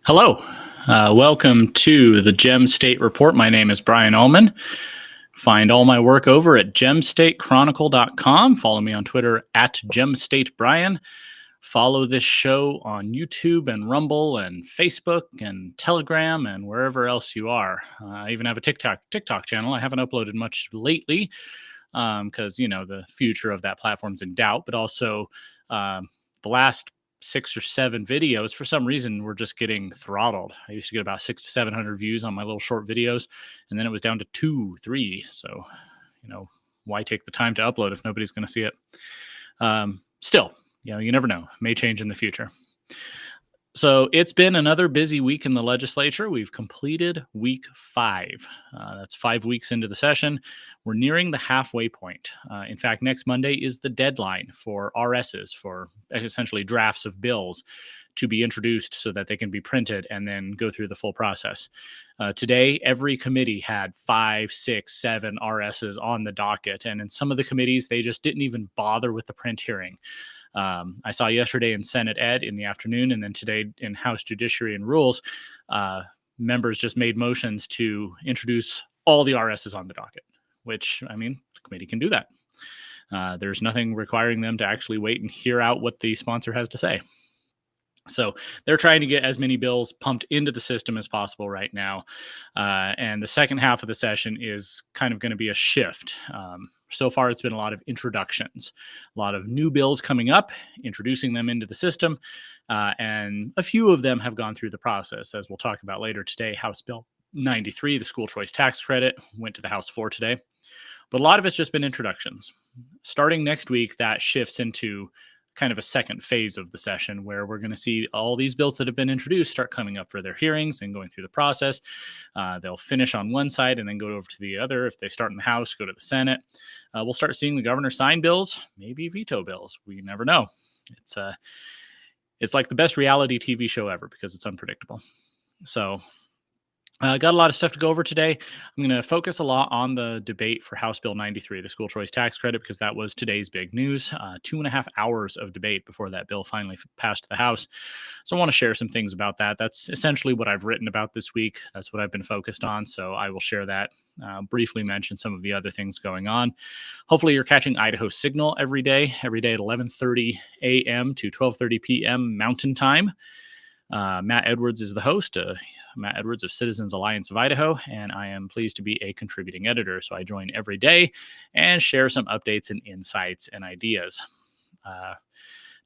Hello. Welcome to the Gem State Report. My name is Brian Almon. Find all my work over at gemstatechronicle.com. Follow me on Twitter at gemstatebrian. Follow this show on YouTube and Rumble and Facebook and Telegram and wherever else you are. I even have a TikTok channel. I haven't uploaded much lately because, the future of that platform's in doubt, but also the last 6 or 7 videos, for some reason, we're just getting throttled. I used to get about 600 to 700 views on my little short videos, and then it was down to 2, 3. So, why take the time to upload if nobody's going to see it? Still, you never know. It may change in the future. So it's been another busy week in the legislature. We've completed week 5. That's 5 weeks into the session. We're nearing the halfway point. In fact, next Monday is the deadline for RSs, for essentially drafts of bills, to be introduced so that they can be printed and then go through the full process. Today, every committee had 5, 6, 7 RSs on the docket. And in some of the committees, they just didn't even bother with the print hearing. I saw yesterday in Senate Ed in the afternoon, and then today in House Judiciary and Rules, members just made motions to introduce all the RSs on the docket, which, the committee can do that. There's nothing requiring them to actually wait and hear out what the sponsor has to say. So they're trying to get as many bills pumped into the system as possible right now. And the second half of the session is kind of going to be a shift. So far, it's been a lot of introductions, a lot of new bills coming up, introducing them into the system. And a few of them have gone through the process, as we'll talk about later today. House Bill 93, the school choice tax credit, went to the House floor today. But a lot of it's just been introductions. Starting next week, that shifts into kind of a second phase of the session where we're going to see all these bills that have been introduced start coming up for their hearings and going through the process. They'll finish on one side and then go over to the other. If they start in the House, go to the Senate. We'll start seeing the governor sign bills, maybe veto bills. We never know. It's like the best reality TV show ever because it's unpredictable. So got a lot of stuff to go over today. I'm going to focus a lot on the debate for House Bill 93, the school choice tax credit, because that was today's big news. 2.5 hours of debate before that bill finally passed the House. So I want to share some things about that. That's essentially what I've written about this week. That's what I've been focused on. So I will share that, briefly mention some of the other things going on. Hopefully you're catching Idaho Signal every day at 11:30 a.m. to 12:30 p.m. Mountain Time. Matt Edwards is the host, Matt Edwards of Citizens Alliance of Idaho, and I am pleased to be a contributing editor. So I join every day and share some updates and insights and ideas.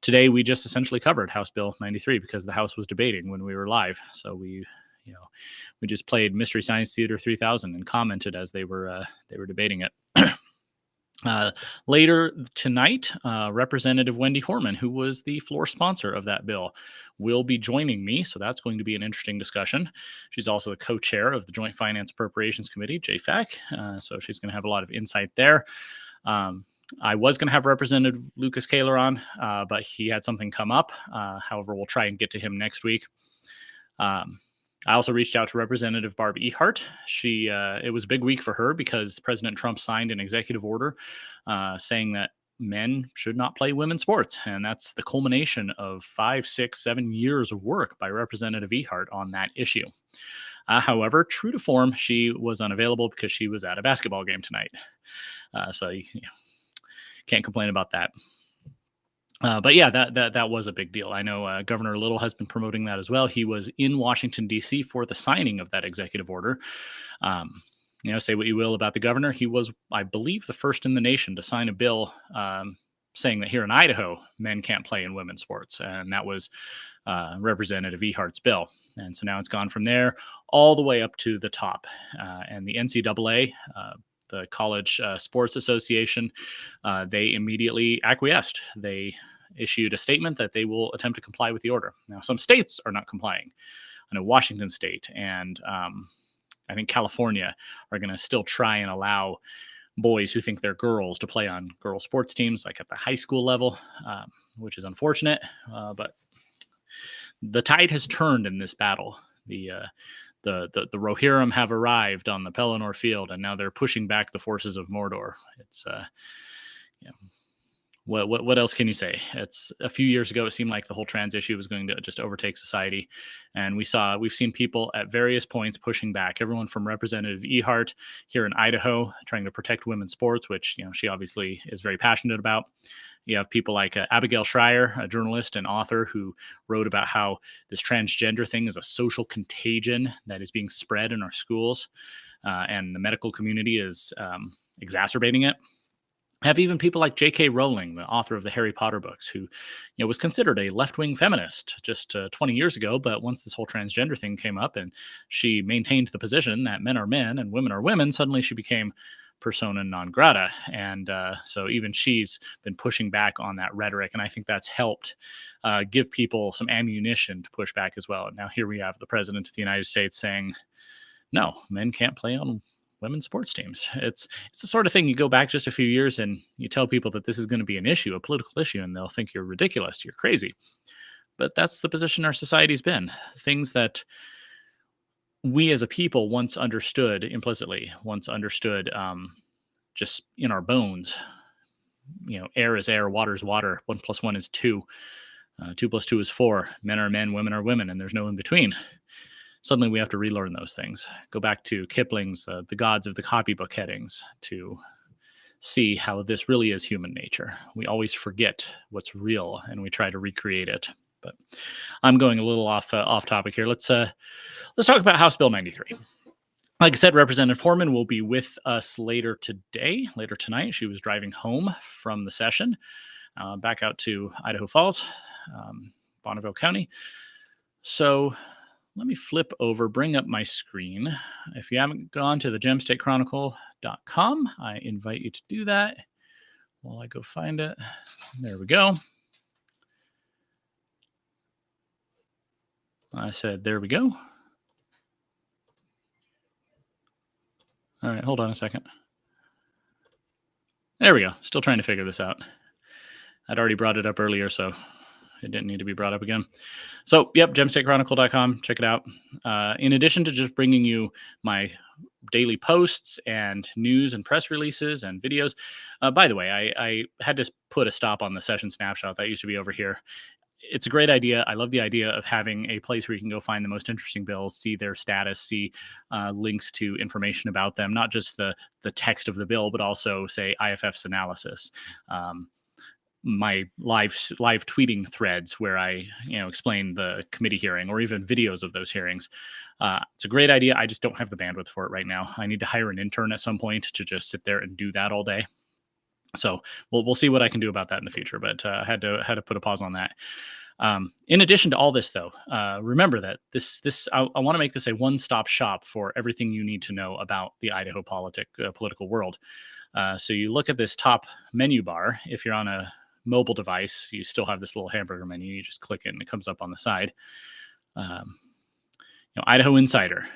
Today, we just essentially covered House Bill 93 because the House was debating when we were live. So we just played Mystery Science Theater 3000 and commented as they were debating it. Later tonight, Representative Wendy Horman, who was the floor sponsor of that bill, will be joining me. So that's going to be an interesting discussion. She's also the co-chair of the Joint Finance Appropriations Committee, JFAC. So she's going to have a lot of insight there. I was going to have Representative Lucas Cayler on, but he had something come up. However, we'll try and get to him next week. I also reached out to Representative Barb Ehart. It was a big week for her because President Trump signed an executive order saying that men should not play women's sports. And that's the culmination of 5, 6, 7 years of work by Representative Ehart on that issue. However, true to form, she was unavailable because she was at a basketball game tonight. So you can't complain about that. But yeah, that was a big deal. I know Governor Little has been promoting that as well. He was in Washington, D.C. for the signing of that executive order. Say what you will about the governor. He was, I believe, the first in the nation to sign a bill saying that here in Idaho, men can't play in women's sports. And that was Representative Ehart's bill. And so now it's gone from there all the way up to the top. And the NCAA, the College Sports Association, they immediately acquiesced. They issued a statement that they will attempt to comply with the order. Now, some states are not complying. I know Washington State and I think California are going to still try and allow boys who think they're girls to play on girls sports teams, like at the high school level, which is unfortunate. But the tide has turned in this battle. The Rohirrim have arrived on the Pelennor field, and now they're pushing back the forces of Mordor. It's what else can you say? It's a few years ago, it seemed like the whole trans issue was going to just overtake society. And we've seen people at various points pushing back, everyone from Representative Ehart here in Idaho, trying to protect women's sports, which, she obviously is very passionate about. You have people like Abigail Schreier, a journalist and author who wrote about how this transgender thing is a social contagion that is being spread in our schools, and the medical community is exacerbating it. Have even people like J.K. Rowling, the author of the Harry Potter books, who was considered a left-wing feminist just 20 years ago. But once this whole transgender thing came up and she maintained the position that men are men and women are women, suddenly she became persona non grata. And so even she's been pushing back on that rhetoric. And I think that's helped give people some ammunition to push back as well. And now here we have the president of the United States saying, no, men can't play on women's sports teams. It's the sort of thing you go back just a few years and you tell people that this is going to be an issue, a political issue, and they'll think you're ridiculous, you're crazy. But that's the position our society's been. Things that we as a people once understood implicitly, just in our bones. Air is air, water is water. 1 + 1 is 2. 2 + 2 is 4. Men are men, women are women, and there's no in between. Suddenly we have to relearn those things. Go back to Kipling's The Gods of the Copybook Headings to see how this really is human nature. We always forget what's real and we try to recreate it. But I'm going a little off topic here. Let's talk about House Bill 93. Like I said, Representative Horman will be with us later tonight. She was driving home from the session back out to Idaho Falls, Bonneville County. So let me flip over, bring up my screen. If you haven't gone to the gemstatechronicle.com, I invite you to do that while I go find it. There we go. I said, there we go. All right, hold on a second. There we go. Still trying to figure this out. I'd already brought it up earlier, so it didn't need to be brought up again. So, yep, gemstatechronicle.com. Check it out. In addition to just bringing you my daily posts and news and press releases and videos. By the way, I had to put a stop on the session snapshot. That used to be over here. It's a great idea. I love the idea of having a place where you can go find the most interesting bills, see their status, see links to information about them, not just the text of the bill, but also, say, IFF's analysis. My live tweeting threads where I explain the committee hearing or even videos of those hearings. It's a great idea. I just don't have the bandwidth for it right now. I need to hire an intern at some point to just sit there and do that all day. So we'll see what I can do about that in the future. But I had to put a pause on that. In addition to all this, though, remember that I want to make this a one-stop shop for everything you need to know about the Idaho political world. So you look at this top menu bar. If you're on a mobile device, you still have this little hamburger menu. You just click it and it comes up on the side. Idaho Insider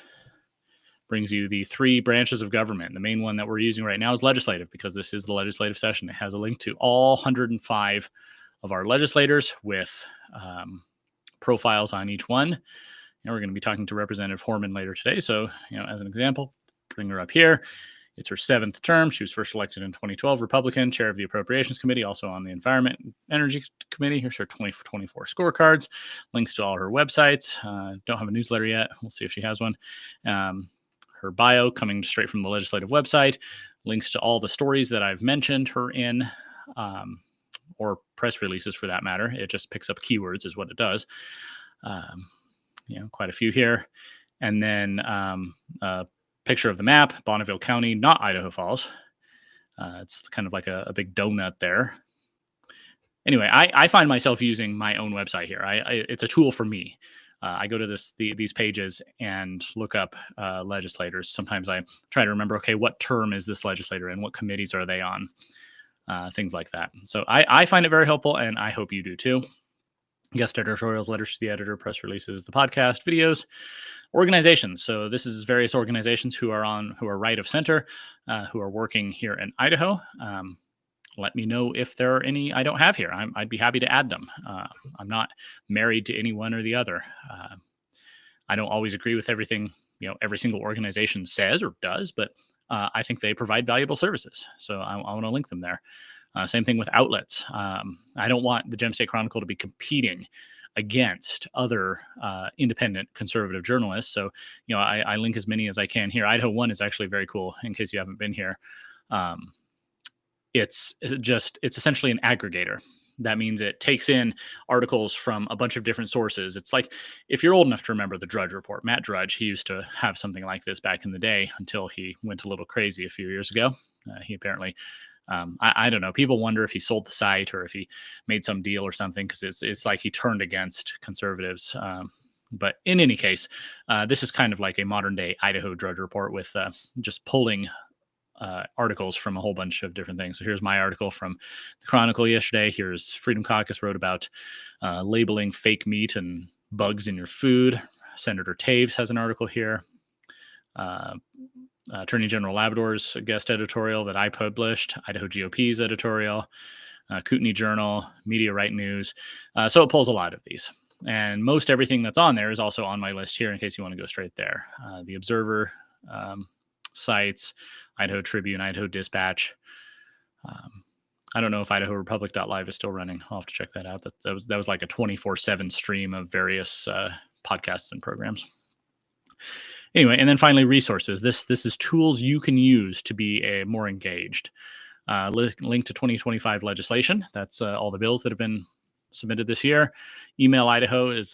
brings you the 3 branches of government. The main one that we're using right now is legislative, because this is the legislative session. It has a link to all 105 of our legislators with profiles on each one. And we're going to be talking to Representative Horman later today. So, as an example, bring her up here. It's her 7th term. She was first elected in 2012, Republican, chair of the Appropriations Committee, also on the Environment and Energy Committee. Here's her 2024 scorecards, links to all her websites. Don't have a newsletter yet. We'll see if she has one. Her bio coming straight from the legislative website, links to all the stories that I've mentioned her in, or press releases for that matter. It just picks up keywords is what it does. Quite a few here. And then picture of the map, Bonneville County, not Idaho Falls. It's kind of like a big donut there. Anyway, I find myself using my own website here. It's a tool for me. I go to these pages and look up legislators. Sometimes I try to remember, okay, what term is this legislator in? What committees are they on? Things like that. So I find it very helpful, and I hope you do too. Guest editorials, letters to the editor, press releases, the podcast, videos, organizations. So this is various organizations who are right of center, who are working here in Idaho. Let me know if there are any I don't have here. I'd be happy to add them. I'm not married to any one or the other. I don't always agree with everything every single organization says or does, but I think they provide valuable services. So I want to link them there. Same thing with outlets. I don't want the Gem State Chronicle to be competing against other independent conservative journalists. So, I link as many as I can here. Idaho One is actually very cool. In case you haven't been here, um, it's essentially an aggregator. That means it takes in articles from a bunch of different sources. It's like, if you're old enough to remember the Drudge Report, Matt Drudge, he used to have something like this back in the day until he went a little crazy a few years ago. He apparently, I don't know, people wonder if he sold the site or if he made some deal or something, because it's like he turned against conservatives. But in any case, this is kind of like a modern day Idaho Drudge Report with just pulling articles from a whole bunch of different things. So here's my article from the Chronicle yesterday. Here's Freedom Caucus wrote about labeling fake meat and bugs in your food. Senator Taves has an article here. Attorney General Labrador's guest editorial that I published. Idaho GOP's editorial. Kootenai Journal, Media Right News. So it pulls a lot of these. And most everything that's on there is also on my list here in case you want to go straight there. The Observer sites, Idaho Tribune, Idaho Dispatch. I don't know if IdahoRepublic.live is still running. I'll have to check that out. That was like a 24/7 stream of various podcasts and programs. Anyway, and then finally, resources. This is tools you can use to be more engaged. Link to 2025 legislation. That's all the bills that have been submitted this year. Email Idaho is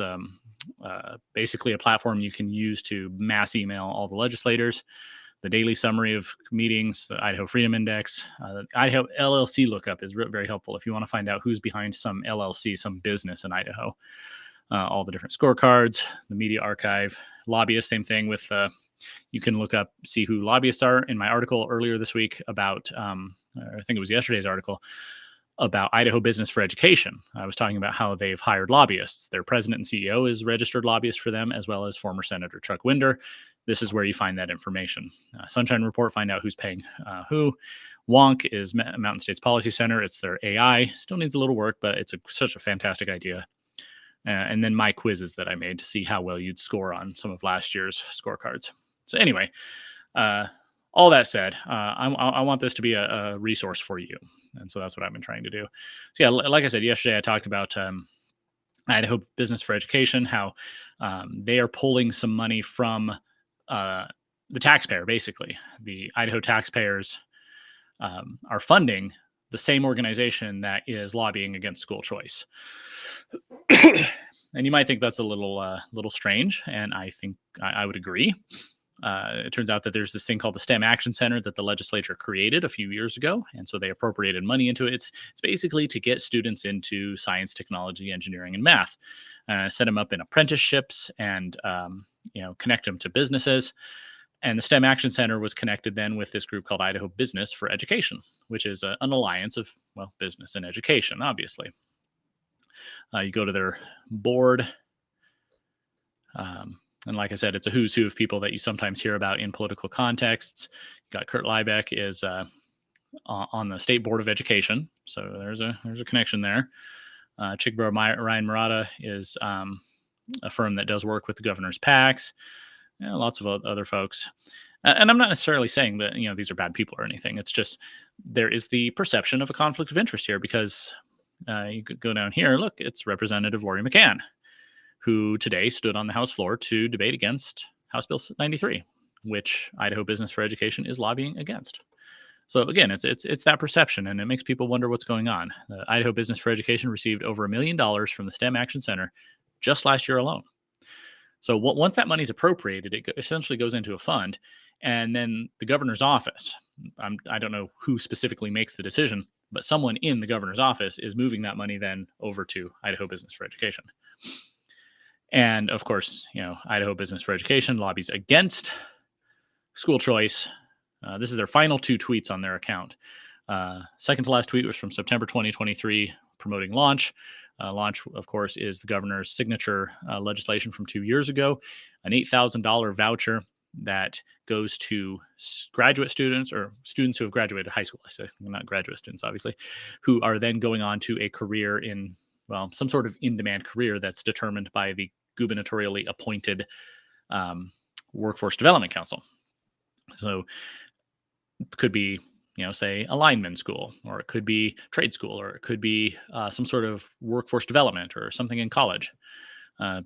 basically a platform you can use to mass email all the legislators. The daily summary of meetings, the Idaho Freedom Index, the Idaho LLC lookup is very helpful if you want to find out who's behind some LLC, some business in Idaho. All the different scorecards, the media archive, lobbyists, same thing with, you can look up, see who lobbyists are. In my article earlier this week about, I think it was yesterday's article, about Idaho Business for Education. I was talking about how they've hired lobbyists. Their president and CEO is registered lobbyist for them, as well as former Senator Chuck Winder. This is where you find that information. Sunshine Report, find out who's paying who. Wonk is Mountain States Policy Center. It's their AI. Still needs a little work, but it's such a fantastic idea. And then my quizzes that I made to see how well you'd score on some of last year's scorecards. So anyway, all that said, I want this to be a resource for you. And so that's what I've been trying to do. So yeah, like I said, yesterday I talked about Idaho Business for Education, how they are pulling some money from the taxpayer, basically. The Idaho taxpayers are funding the same organization that is lobbying against school choice. And you might think that's a little strange, and I think I would agree. It turns out that there's this thing called the STEM Action Center that the legislature created a few years ago, and so they appropriated money into it. It's basically to get students into science, technology, engineering, and math, set them up in apprenticeships, and connect them to businesses. And the STEM Action Center was connected then with this group called Idaho Business for Education, which is an alliance of, business and education, obviously. You go to their board. And like I said, it's a who's who of people that you sometimes hear about in political contexts. You got Kurt Liebeck is on the State Board of Education. So there's a connection there. Chigborough Ryan Murata is a firm that does work with the governor's PACs. Lots of other folks. And I'm not necessarily saying that, these are bad people or anything. It's just there is the perception of a conflict of interest here because you could go down here. Look, it's Representative Lori McCann, who today stood on the House floor to debate against House Bill 93, which Idaho Business for Education is lobbying against. So again, it's that perception, and it makes people wonder what's going on. The Idaho Business for Education received over $1 million from the STEM Action Center just last year alone. So once that money is appropriated, it essentially goes into a fund, and then the governor's office, I don't know who specifically makes the decision, but someone in the governor's office is moving that money then over to Idaho Business for Education. And of course, Idaho Business for Education lobbies against school choice. This is their final 2 tweets on their account. Second to last tweet was from September 2023, promoting Launch. Launch, of course, is the governor's signature legislation from 2 years ago, an $8,000 voucher that goes to graduate students or students who have graduated high school. I say not graduate students, obviously, who are then going on to a career in, some sort of in-demand career that's determined by the gubernatorially appointed Workforce Development Council. So it could be say a lineman school, or it could be trade school, or it could be some sort of workforce development or something in college,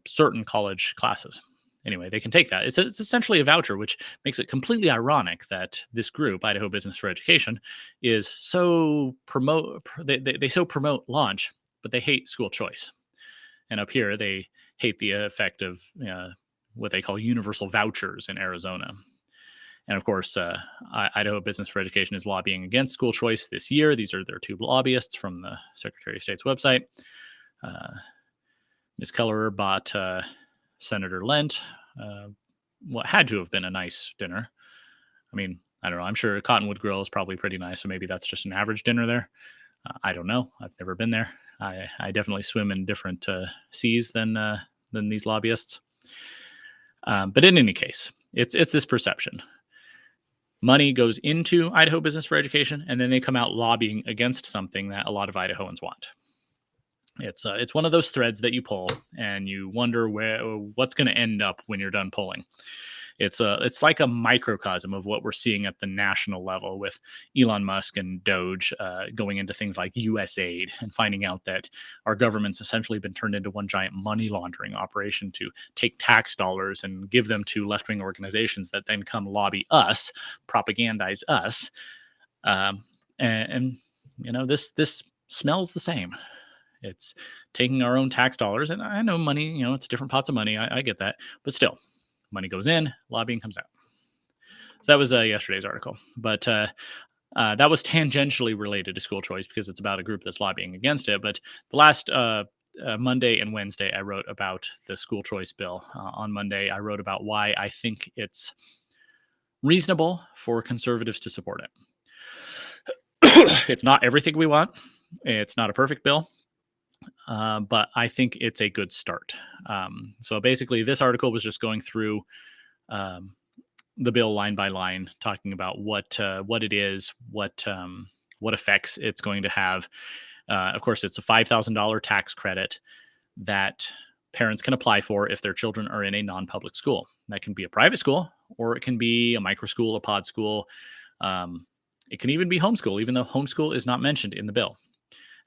certain college classes. Anyway, they can take that. It's essentially a voucher, which makes it completely ironic that this group, Idaho Business for Education, is so they so promote launch, but they hate school choice. And up here, they hate the effect of what they call universal vouchers in Arizona. And of course, Idaho Business for Education is lobbying against school choice this year. These are their two lobbyists from the Secretary of State's website. Ms. Cayler bought Senator Lent what had to have been a nice dinner. I mean, I don't know. I'm sure Cottonwood Grill is probably pretty nice, so maybe that's just an average dinner there. I don't know. I've never been there. I definitely swim in different seas than these lobbyists. But in any case, it's this perception. Money goes into Idaho Business for Education, and then they come out lobbying against something that a lot of Idahoans want. It's one of those threads that you pull, and you wonder what's going to end up when you're done pulling. It's like a microcosm of what we're seeing at the national level with Elon Musk and Doge going into things like USAID and finding out that our government's essentially been turned into one giant money laundering operation to take tax dollars and give them to left-wing organizations that then come lobby us, propagandize us. And this smells the same. It's taking our own tax dollars. And I know money, it's different pots of money. I get that. But still, money goes in, lobbying comes out. So that was yesterday's article. But that was tangentially related to school choice because it's about a group that's lobbying against it. But the last Monday and Wednesday, I wrote about the school choice bill. On Monday, I wrote about why I think it's reasonable for conservatives to support it. It's not everything we want. It's not a perfect bill. But I think it's a good start. So basically, this article was just going through the bill line by line, talking about what it is, what effects it's going to have. Of course, it's a $5,000 tax credit that parents can apply for if their children are in a non-public school. That can be a private school, or it can be a micro school, a pod school. It can even be homeschool, even though homeschool is not mentioned in the bill.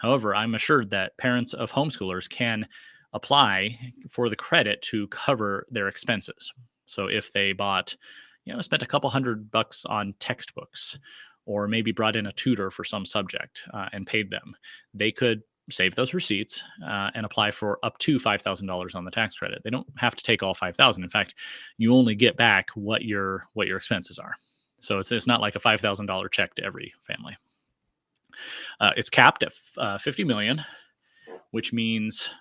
However, I'm assured that parents of homeschoolers can apply for the credit to cover their expenses. So if they spent a couple $100 on textbooks, or maybe brought in a tutor for some subject and paid them, they could save those receipts and apply for up to $5,000 on the tax credit. They don't have to take all $5,000. In fact, you only get back what your expenses are. So it's not like a $5,000 check to every family. It's capped at $50 million, which means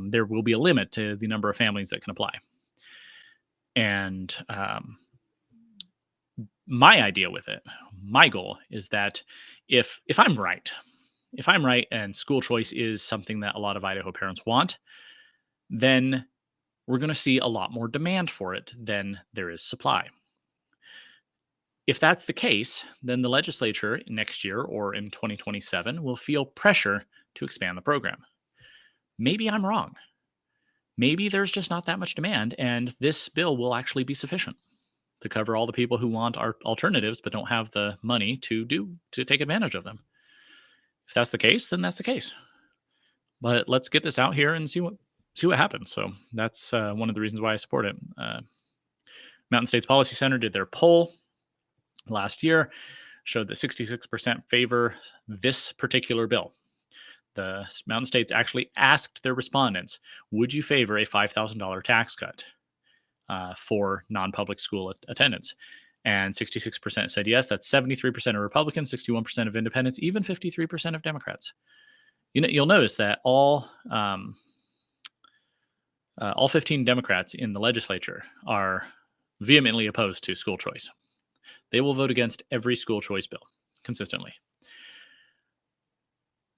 there will be a limit to the number of families that can apply. And my idea with it, my goal is that if I'm right and school choice is something that a lot of Idaho parents want, then we're going to see a lot more demand for it than there is supply. If that's the case, then the legislature next year or in 2027 will feel pressure to expand the program. Maybe I'm wrong. Maybe there's just not that much demand, and this bill will actually be sufficient to cover all the people who want our alternatives but don't have the money to take advantage of them. If that's the case, then that's the case. But let's get this out here and see what happens. So that's one of the reasons why I support it. Mountain States Policy Center did their poll last year, showed that 66% favor this particular bill. The Mountain States actually asked their respondents, would you favor a $5,000 tax cut for non-public school attendance? And 66% said yes. That's 73% of Republicans, 61% of independents, even 53% of Democrats. You'll notice that all 15 Democrats in the legislature are vehemently opposed to school choice. They will vote against every school choice bill consistently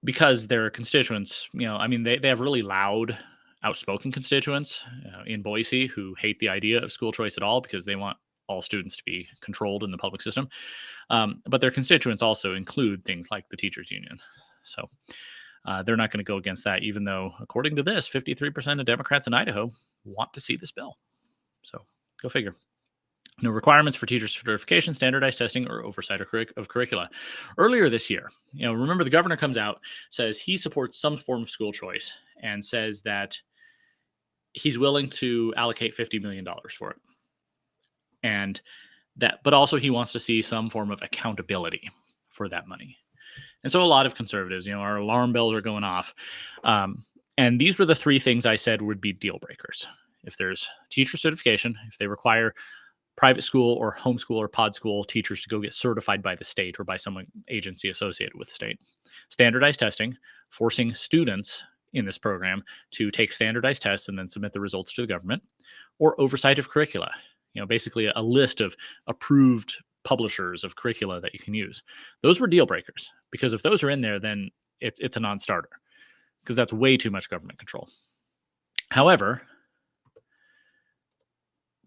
because their constituents, they have really loud, outspoken constituents in Boise who hate the idea of school choice at all because they want all students to be controlled in the public system. But their constituents also include things like the teachers union. So they're not going to go against that, even though, according to this, 53% of Democrats in Idaho want to see this bill. So go figure. No requirements for teacher certification, standardized testing, or oversight of curricula. Earlier this year, remember the governor comes out, says he supports some form of school choice, and says that he's willing to allocate $50 million for it. And but also he wants to see some form of accountability for that money. And so a lot of conservatives, our alarm bells are going off. And these were the three things I said would be deal breakers. If there's teacher certification, if they require private school or homeschool or pod school teachers to go get certified by the state or by some agency associated with the state. Standardized testing, forcing students in this program to take standardized tests and then submit the results to the government, or oversight of curricula, basically a list of approved publishers of curricula that you can use. Those were deal breakers, because if those are in there, then it's a non-starter, because that's way too much government control. However,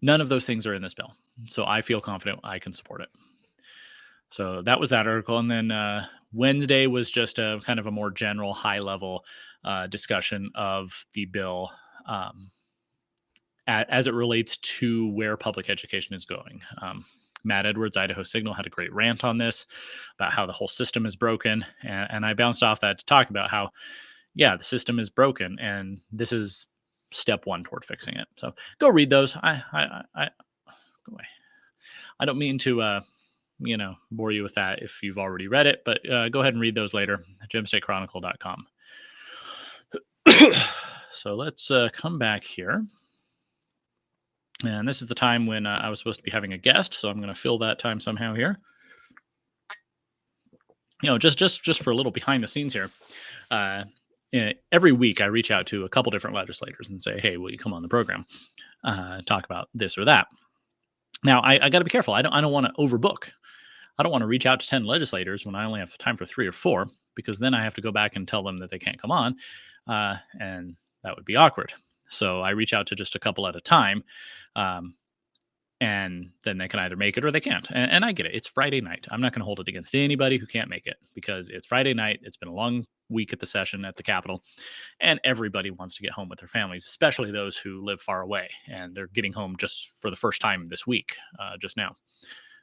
none of those things are in this bill, so I feel confident I can support it. So that was that article. And then Wednesday was just a kind of a more general, high-level discussion of the bill as it relates to where public education is going. Matt Edwards, Idaho Signal, had a great rant on this about how the whole system is broken. And I bounced off that to talk about how, the system is broken, and this is step one toward fixing it. So go read those. I go away. I don't mean to, bore you with that if you've already read it, but go ahead and read those later at gemstatechronicle.com. So let's come back here. And this is the time when I was supposed to be having a guest, so I'm going to fill that time somehow here. Just for a little behind the scenes here. Every week I reach out to a couple different legislators and say, hey, will you come on the program, talk about this or that? Now, I got to be careful. I don't want to overbook. I don't want to reach out to 10 legislators when I only have time for 3 or 4, because then I have to go back and tell them that they can't come on, and that would be awkward. So I reach out to just a couple at a time, and then they can either make it or they can't. And I get it. It's Friday night. I'm not going to hold it against anybody who can't make it, because it's Friday night. It's been a long week at the session at the Capitol, and everybody wants to get home with their families, especially those who live far away, and they're getting home just for the first time this week, just now.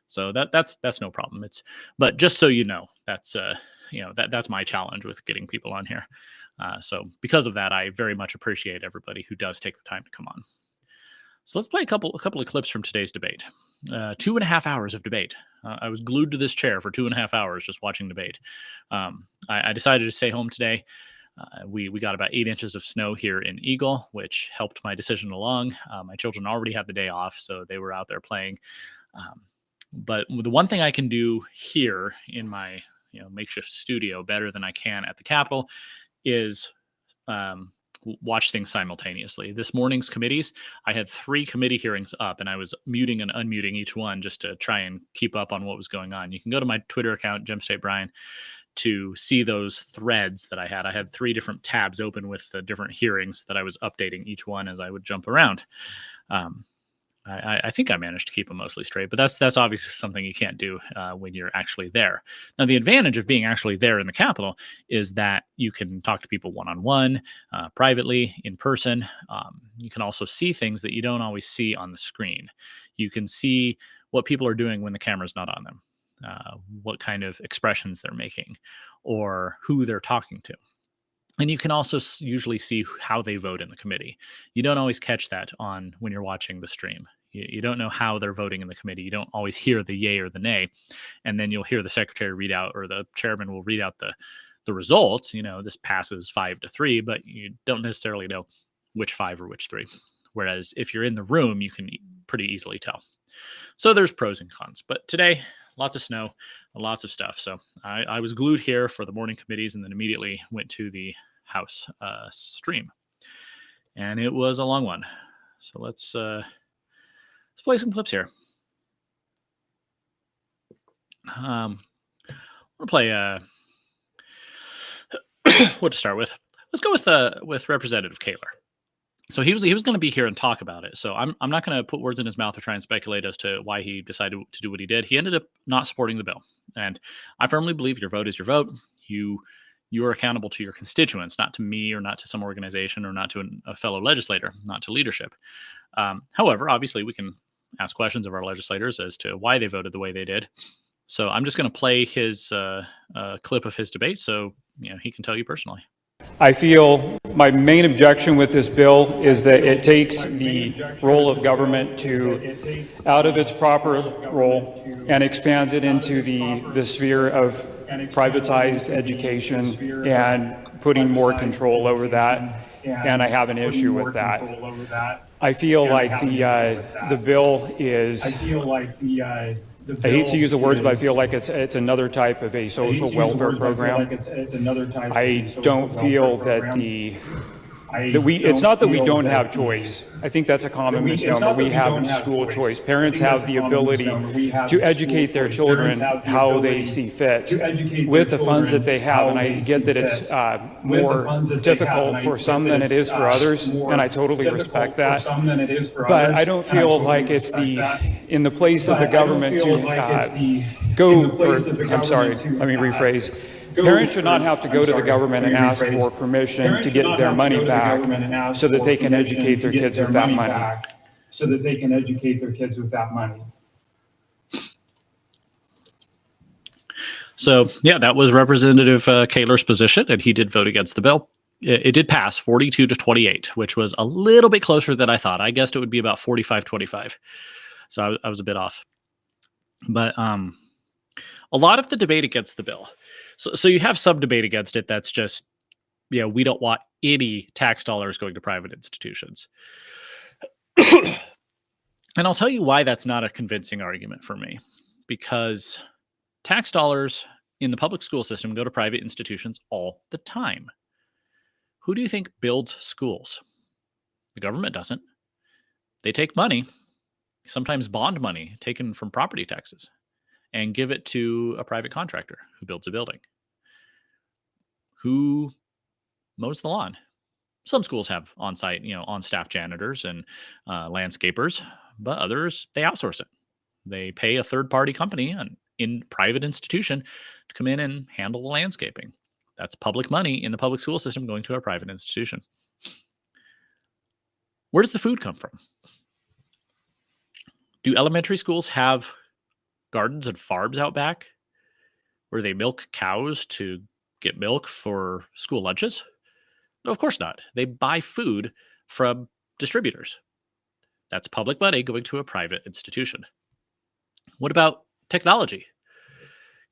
So that's no problem. But just so you know, that's that's my challenge with getting people on here. So because of that, I very much appreciate everybody who does take the time to come on. So let's play a couple of clips from today's debate. 2.5 hours of debate. I was glued to this chair for 2.5 hours just watching debate. I decided to stay home today. We got about 8 inches of snow here in Eagle, which helped my decision along. My children already had the day off, so they were out there playing. But the one thing I can do here in my makeshift studio better than I can at the Capitol is watch things simultaneously. This morning's committees, I had 3 committee hearings up, and I was muting and unmuting each one just to try and keep up on what was going on. You can go to my Twitter account, Gem State Brian, to see those threads that I had. I had 3 different tabs open with the different hearings that I was updating each one as I would jump around. I think I managed to keep them mostly straight, but that's obviously something you can't do when you're actually there. Now, the advantage of being actually there in the Capitol is that you can talk to people one-on-one, privately, in person. You can also see things that you don't always see on the screen. You can see what people are doing when the camera's not on them, what kind of expressions they're making, or who they're talking to. And you can also usually see how they vote in the committee. You don't always catch that when you're watching the stream. You don't know how they're voting in the committee. You don't always hear the yay or the nay. And then you'll hear the secretary read out, or the chairman will read out the results. This passes 5-3, but you don't necessarily know which 5 or which 3. Whereas if you're in the room, you can pretty easily tell. So there's pros and cons. But today, lots of snow, lots of stuff. So I was glued here for the morning committees, and then immediately went to the House stream. And it was a long one. So let's play some clips here. I'm gonna play what to start with. Let's go with Representative Cayler. So he was going to be here and talk about it. So I'm not going to put words in his mouth or try and speculate as to why he decided to do what he did. He ended up not supporting the bill, and I firmly believe your vote is your vote. You are accountable to your constituents, not to me or not to some organization or not to a fellow legislator, not to leadership. However, obviously we can ask questions of our legislators as to why they voted the way they did. So I'm just going to play his clip of his debate so he can tell you personally. I feel my main objection with this bill is that it takes the role of government out of its proper role and expands it into the sphere of privatized education and putting more control over that. And I have an issue with that. I feel like the bill is, I hate to use the words, but I feel like it's another type of a social welfare program. I don't feel that it's not that we don't have choice. I think that's a common misnomer. We have school choice. Parents have the ability to educate their children how they see fit with the funds that they have. And I get that it's more difficult for some than it is for others, and I totally respect that. But I don't feel like it's in the place of the government to I'm sorry, let me rephrase. Parents should not have to go to the government and ask for permission to get their money back so that they can educate their kids with that money. So, yeah, that was Representative Cayler's position, and he did vote against the bill. It did pass 42-28, which was a little bit closer than I thought. I guessed it would be about 45-25. So I was a bit off. But a lot of the debate against the bill. So you have some debate against it that's just, we don't want any tax dollars going to private institutions. And I'll tell you why that's not a convincing argument for me. Because tax dollars in the public school system go to private institutions all the time. Who do you think builds schools? The government doesn't. They take money, sometimes bond money taken from property taxes, and give it to a private contractor who builds a building. Who mows the lawn? Some schools have on-site, on-staff janitors and landscapers, but others, they outsource it. They pay a third-party company in private institution to come in and handle the landscaping. That's public money in the public school system going to a private institution. Where does the food come from? Do elementary schools have gardens and farms out back where they milk cows to get milk for school lunches? No, of course not. They buy food from distributors. That's public money going to a private institution. What about technology?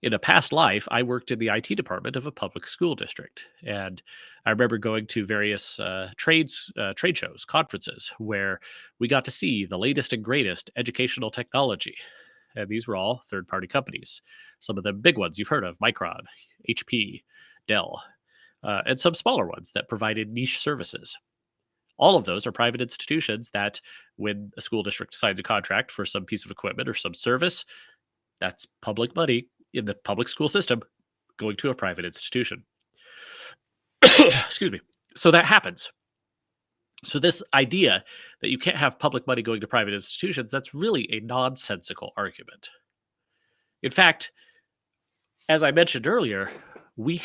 In a past life, I worked in the IT department of a public school district. And I remember going to various trade shows, conferences, where we got to see the latest and greatest educational technology. And these were all third-party companies. Some of the big ones you've heard of, Micron, HP, Dell, and some smaller ones that provided niche services. All of those are private institutions that, when a school district signs a contract for some piece of equipment or some service, that's public money in the public school system going to a private institution. Excuse me. So that happens. So this idea that you can't have public money going to private institutions, that's really a nonsensical argument. In fact, as I mentioned earlier, we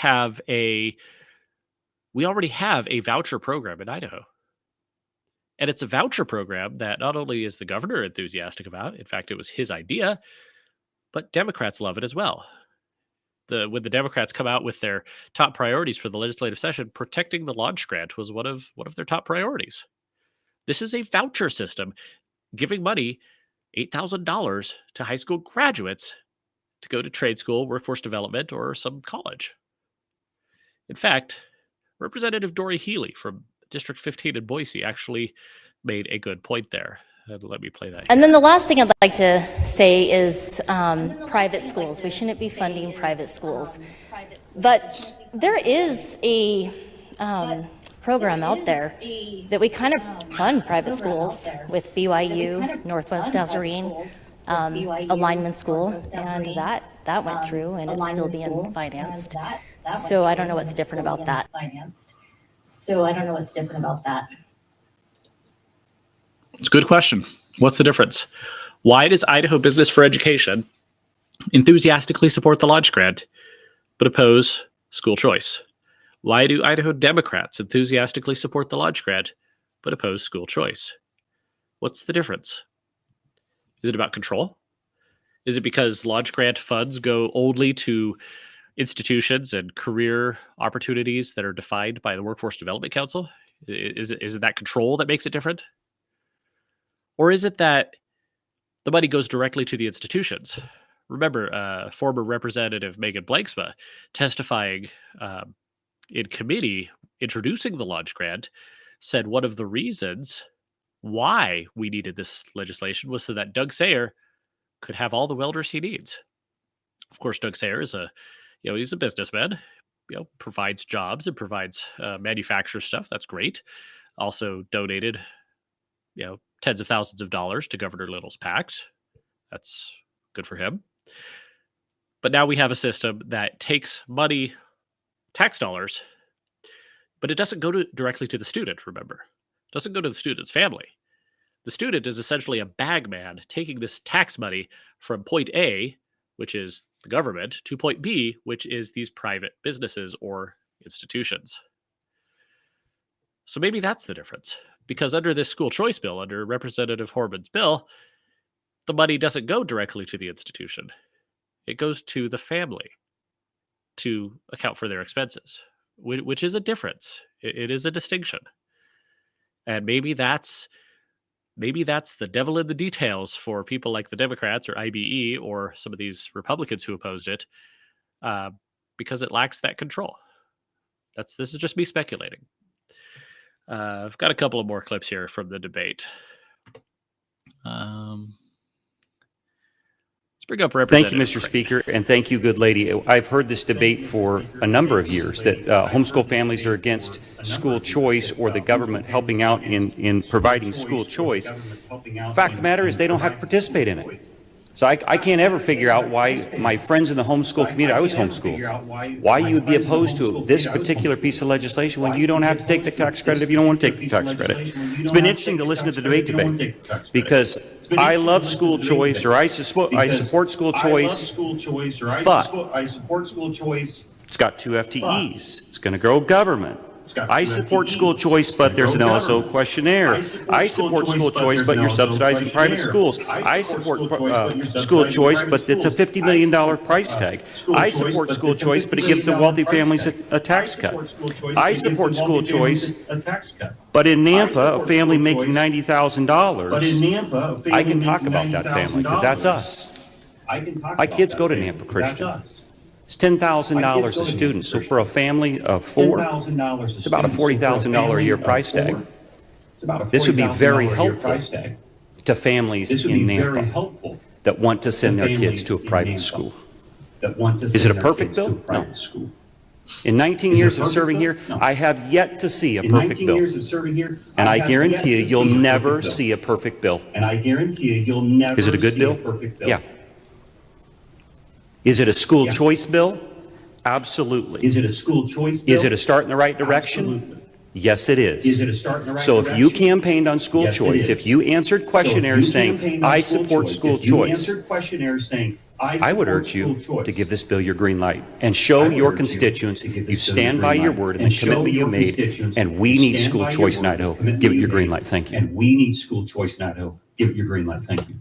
already have a voucher program in Idaho. And it's a voucher program that not only is the governor enthusiastic about, in fact, it was his idea, but Democrats love it as well. When the Democrats come out with their top priorities for the legislative session, protecting the launch grant was one of their top priorities. This is a voucher system giving money, $8,000 to high school graduates to go to trade school, workforce development, or some college. In fact, Representative Dory Healy from District 15 in Boise actually made a good point there. Let me play that. And then the last thing I'd like to say is private schools. We shouldn't be funding private schools. But there is a program out there that we kind of fund private schools with BYU, Northwest Nazarene, Alignment School, and that went through and it's still being financed. So I don't know what's different about that. It's a good question. What's the difference? Why does Idaho Business for Education enthusiastically support the launch grant, but oppose school choice? Why do Idaho Democrats enthusiastically support the launch grant, but oppose school choice? What's the difference? Is it about control? Is it because lodge grant funds go only to institutions and career opportunities that are defined by the Workforce Development Council? Is it that control that makes it different? Or is it that the money goes directly to the institutions? Remember, former Representative Megan Blanksma testifying in committee, introducing the lodge grant, said one of the reasons why we needed this legislation was so that Doug Sayer could have all the welders he needs. Of course, Doug Sayer is he's a businessman, provides jobs and provides manufacturer stuff. That's great. Also donated, tens of thousands of dollars to Governor Little's PAC. That's good for him. But now we have a system that takes money, tax dollars, but it doesn't go directly to the student, remember. It doesn't go to the student's family. The student is essentially a bagman taking this tax money from point A, which is the government, to point B, which is these private businesses or institutions. So maybe that's the difference. Because under this school choice bill, under Representative Horman's bill, the money doesn't go directly to the institution. It goes to the family to account for their expenses, which is a difference. It is a distinction. And maybe that's the devil in the details for people like the Democrats or IBE or some of these Republicans who opposed it, because it lacks that control. This is just me speculating. I've got a couple of more clips here from the debate. Let's bring up Representative. Thank you, Mr. Speaker, and thank you, good lady. I've heard this debate for a number of years, that homeschool families are against school choice or the government helping out in providing school choice. The fact of the matter is they don't have to participate in it. So I can't ever figure out why my friends in the homeschool community, I was homeschooled, why you would be opposed to this particular piece of legislation when you don't have to take the tax credit if you don't want to take the tax credit. It's been interesting to listen to the debate because I love school choice, or I support school choice, but it's got 2 FTEs. It's going to grow government. I support school choice, but there's an LSO questionnaire. I support school choice, but you're subsidizing private schools. I support school choice, but it's a $50 million price tag. I support school choice, but it gives the wealthy families a tax cut. I support school choice, but in Nampa, a family making $90,000, I can talk about that family because that's us. My kids go to Nampa Christian. It's $10,000 a student. So for a family of 4, it's about a $40,000 a year price tag. This would be very helpful to families in Nampa that want to send their kids to a private school. Is it a perfect bill? No. In 19 years of serving here, I have yet to see a perfect bill. And I guarantee you, you'll never see a perfect bill. Is it a good bill? Yeah. Is it a school choice bill? Absolutely. Is it a school choice bill? Is it a start in the right direction? Absolutely. Yes, it is. Is it a start in the right so direction? if you campaigned on school Yes, choice, if you answered questionnaires saying, I support school choice, I would urge you to give this bill your green light and show your constituents you stand by your word and the commitment you made, and we need school choice in Idaho. Give it your green light. Thank you. And we need school choice in Idaho. Give it your green light. Thank you.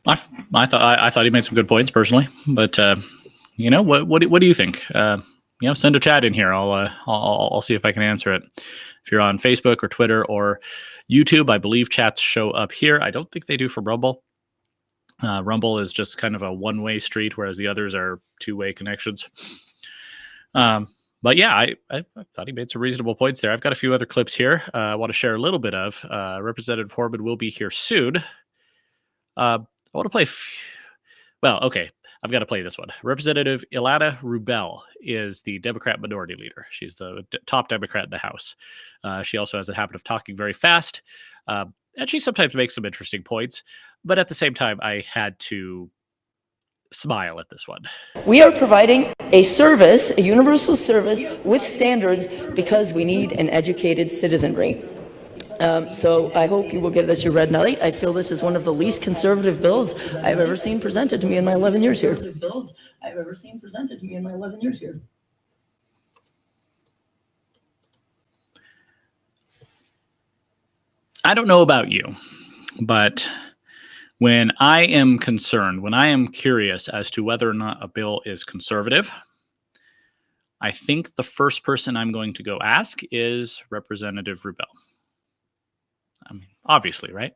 I thought he made some good points personally, but what do you think? Send a chat in here. I'll see if I can answer it. If you're on Facebook or Twitter or YouTube, I believe chats show up here. I don't think they do for Rumble. Rumble is just kind of a one-way street, whereas the others are two-way connections. But yeah, I thought he made some reasonable points there. I've got a few other clips here. I want to share a little bit of. Representative Horman will be here soon. I want to play. Okay. I've got to play this one. Representative Ilana Rubel is the Democrat minority leader. She's the top Democrat in the House. She also has a habit of talking very fast. And she sometimes makes some interesting points. But at the same time, I had to smile at this one. We are providing a service, a universal service with standards because we need an educated citizenry. So I hope you will give this your red light. I feel this is one of the least conservative bills I've ever seen presented to me in my 11 years here. I don't know about you, but when I am concerned, when I am curious as to whether or not a bill is conservative, I think the first person I'm going to go ask is Representative Rubel. I mean, obviously, right?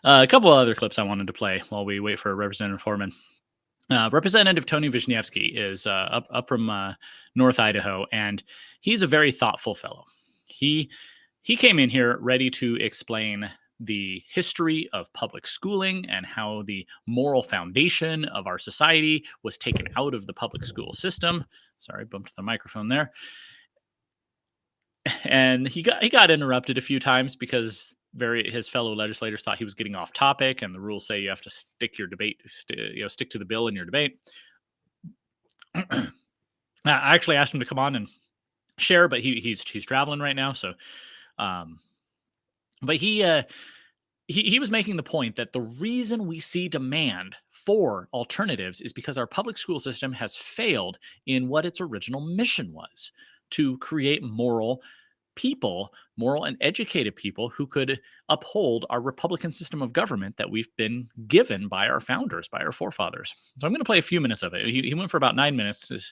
A couple of other clips I wanted to play while we wait for Representative Horman. Representative Tony Wisniewski is up from North Idaho, and he's a very thoughtful fellow. He came in here ready to explain the history of public schooling and how the moral foundation of our society was taken out of the public school system. Sorry, bumped the microphone there. And he got interrupted a few times because his fellow legislators thought he was getting off topic, and the rules say you have to stick to the bill in your debate. I actually asked him to come on and share, but he's traveling right now. So, but he was making the point that the reason we see demand for alternatives is because our public school system has failed in what its original mission was, to create moral and educated people who could uphold our Republican system of government that we've been given by our founders, by our forefathers. So I'm going to play a few minutes of it. He went for about 9 minutes. It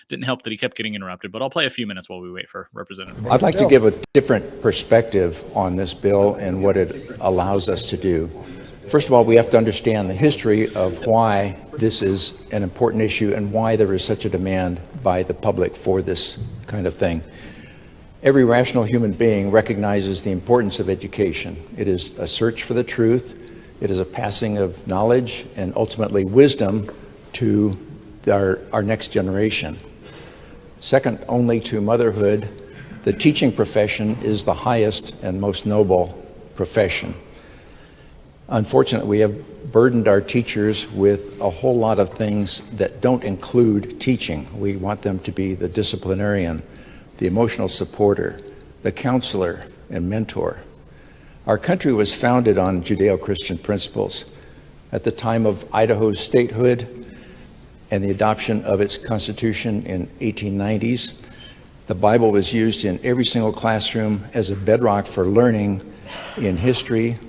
didn't help that he kept getting interrupted, but I'll play a few minutes while we wait for Representative. I'd like to give a different perspective on this bill and what it allows us to do. First of all, we have to understand the history of why this is an important issue and why there is such a demand by the public for this kind of thing. Every rational human being recognizes the importance of education. It is a search for the truth. It is a passing of knowledge and ultimately wisdom to our next generation. Second only to motherhood, the teaching profession is the highest and most noble profession. Unfortunately, we have burdened our teachers with a whole lot of things that don't include teaching. We want them to be the disciplinarian, the emotional supporter, the counselor and mentor. Our country was founded on Judeo-Christian principles. At the time of Idaho's statehood and the adoption of its constitution in 1890s, the Bible was used in every single classroom as a bedrock for learning in history,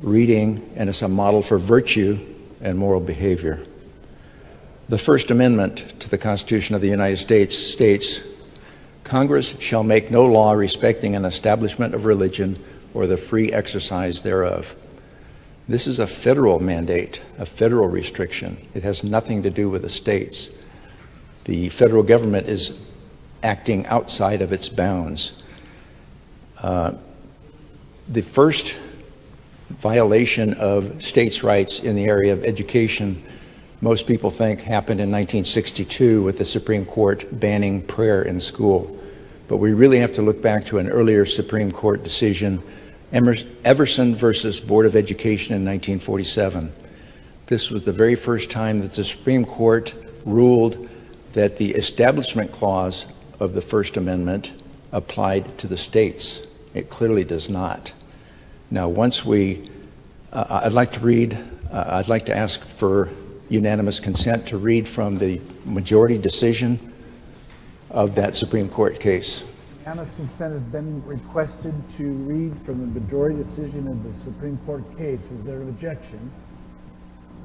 reading, and as a model for virtue and moral behavior. The First Amendment to the Constitution of the United States states, "Congress shall make no law respecting an establishment of religion or the free exercise thereof." This is a federal mandate, a federal restriction. It has nothing to do with the states. The federal government is acting outside of its bounds. The first violation of states' rights in the area of education, most people think, happened in 1962 with the Supreme Court banning prayer in school. But we really have to look back to an earlier Supreme Court decision, Everson versus Board of Education in 1947. This was the very first time that the Supreme Court ruled that the Establishment Clause of the First Amendment applied to the states. It clearly does not. Now, I'd like to ask for unanimous consent to read from the majority decision of that Supreme Court case. Unanimous consent has been requested to read from the majority decision of the Supreme Court case. Is there an objection?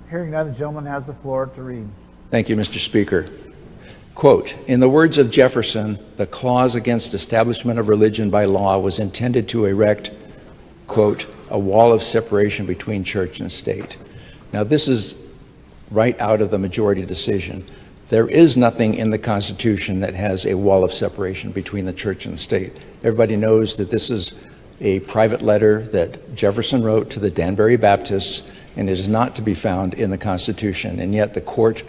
Hearing none, the gentleman has the floor to read. Thank you, Mr. Speaker. Quote, "In the words of Jefferson, the clause against establishment of religion by law was intended to erect, quote, a wall of separation between church and state." Now, this is right out of the majority decision. There is nothing in the Constitution that has a wall of separation between the church and the state. Everybody knows that this is a private letter that Jefferson wrote to the Danbury Baptists, and it is not to be found in the Constitution. And yet the court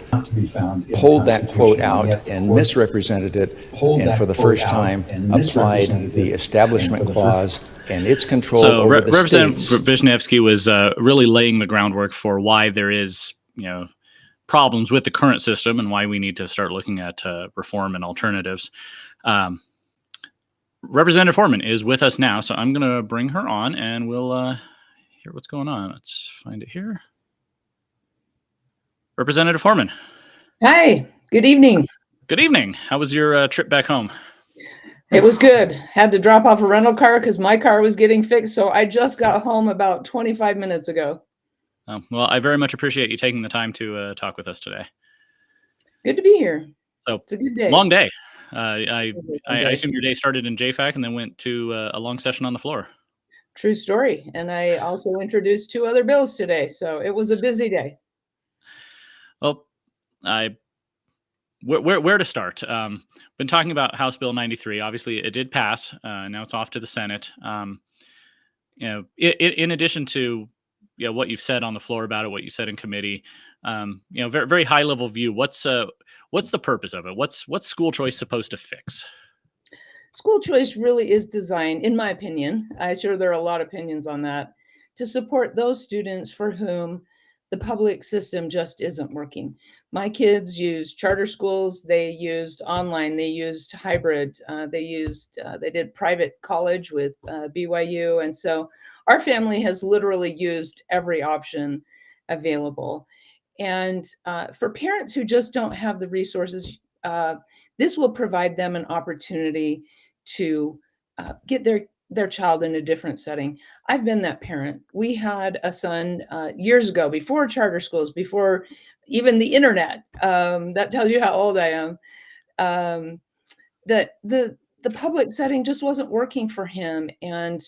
pulled that quote out and misrepresented it, and for the first time applied the Establishment Clause and its control over the Representative states. Wisniewski was really laying the groundwork for why there is, problems with the current system and why we need to start looking at reform and alternatives. Representative Horman is with us now, so I'm going to bring her on and we'll hear what's going on. Let's find it here. Representative Horman. Hi, good evening. Good evening. How was your trip back home? It was good. Had to drop off a rental car because my car was getting fixed. So I just got home about 25 minutes ago. Well, I very much appreciate you taking the time to talk with us today. Good to be here. So It's a good day. long day. It was a long I day. assume your day started in JFAC and then went to a long session on the floor. True story. And I also introduced 2 other bills today. So it was a busy day. Well, where to start? Been talking about House Bill 93. Obviously, it did pass. Now it's off to the Senate. In addition to what you've said on the floor about it, what you said in committee, very very high level view. What's the purpose of it? What's school choice supposed to fix? School choice really is designed, in my opinion, I'm sure there are a lot of opinions on that, to support those students for whom the public system just isn't working. My kids used charter schools, they used online, they used hybrid, they did private college with BYU. And so our family has literally used every option available. And for parents who just don't have the resources, this will provide them an opportunity to get their child in a different setting. I've been that parent. We had a son years ago, before charter schools, before even the internet. That tells you how old I am. That the public setting just wasn't working for him, and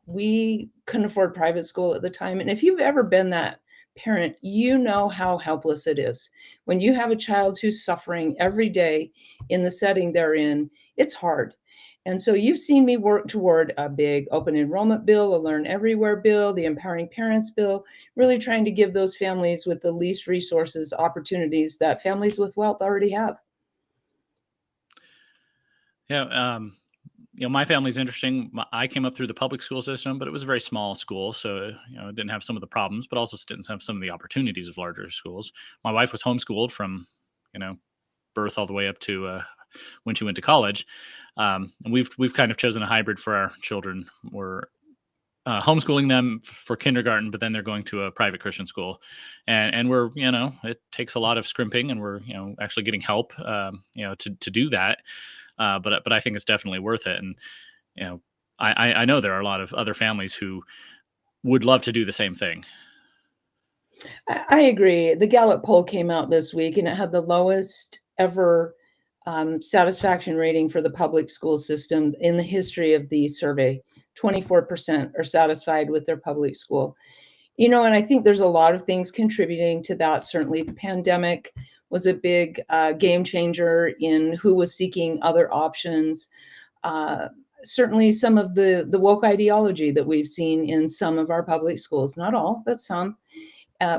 we couldn't afford private school at the time. And if you've ever been that parent, you know how helpless it is when you have a child who's suffering every day in the setting they're in. It's hard. And so you've seen me work toward a big open enrollment bill, a Learn Everywhere bill, the Empowering Parents bill, really trying to give those families with the least resources opportunities that families with wealth already have. Yeah. My family's interesting. I came up through the public school system, but it was a very small school. So, it didn't have some of the problems, but also didn't have some of the opportunities of larger schools. My wife was homeschooled from, birth all the way up to when she went to college. And we've kind of chosen a hybrid for our children. We're homeschooling them for kindergarten, but then they're going to a private Christian school. And we're, it takes a lot of scrimping, and we're, actually getting help, to do that. But I think it's definitely worth it. And, I know there are a lot of other families who would love to do the same thing. I agree. The Gallup poll came out this week, and it had the lowest ever satisfaction rating for the public school system in the history of the survey. 24% are satisfied with their public school. And I think there's a lot of things contributing to that. Certainly the pandemic was a big game changer in who was seeking other options. Certainly some of the woke ideology that we've seen in some of our public schools, not all, but some.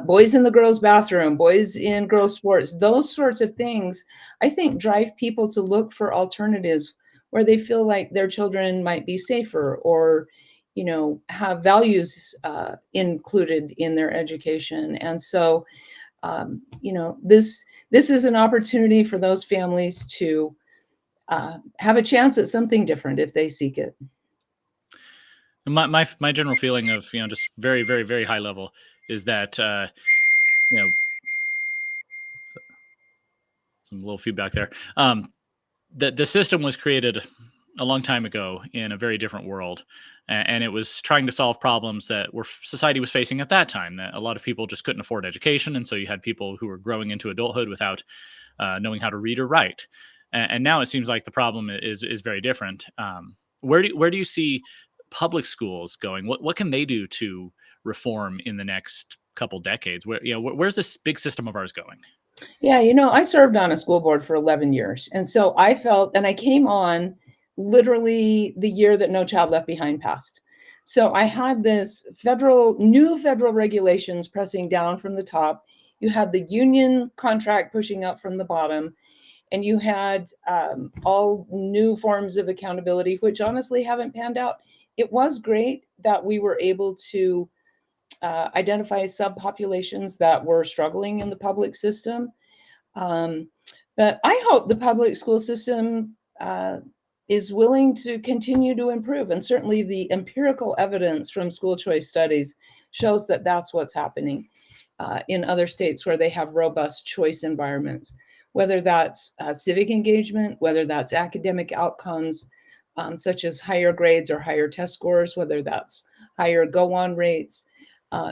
Boys in the girls' bathroom, boys in girls' sports, those sorts of things, I think, drive people to look for alternatives where they feel like their children might be safer or, have values included in their education. And so, this is an opportunity for those families to have a chance at something different if they seek it. My general feeling of, just very, very, very high level is that, some little feedback there. The system was created a long time ago in a very different world. And it was trying to solve problems that society was facing at that time, that a lot of people just couldn't afford education. And so you had people who were growing into adulthood without knowing how to read or write. And now it seems like the problem is very different. Where do you see public schools going? What can they do to reform in the next couple decades? Where's this big system of ours going? Yeah, I served on a school board for 11 years. And so I felt, and I came on literally the year that No Child Left Behind passed. So I had this new federal regulations pressing down from the top. You had the union contract pushing up from the bottom, and you had all new forms of accountability, which honestly haven't panned out. It was great that we were able to identify subpopulations that were struggling in the public system. But I hope the public school system is willing to continue to improve. And certainly the empirical evidence from school choice studies shows that that's what's happening in other states where they have robust choice environments, whether that's civic engagement, whether that's academic outcomes. such as higher grades or higher test scores, whether that's higher go-on rates.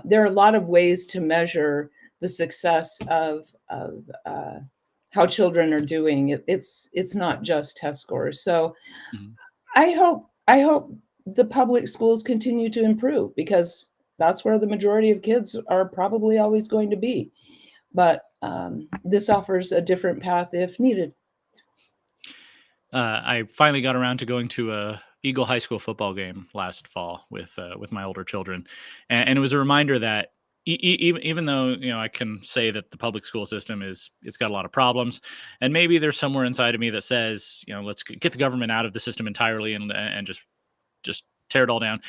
There are a lot of ways to measure the success of how children are doing. It's not just test scores. So Mhm. I hope the public schools continue to improve, because that's where the majority of kids are probably always going to be. But this offers a different path if needed. I finally got around to going to a Eagle High School football game last fall with my older children, and it was a reminder that even though I can say that the public school system it's got a lot of problems, and maybe there's somewhere inside of me that says let's get the government out of the system entirely and just tear it all down.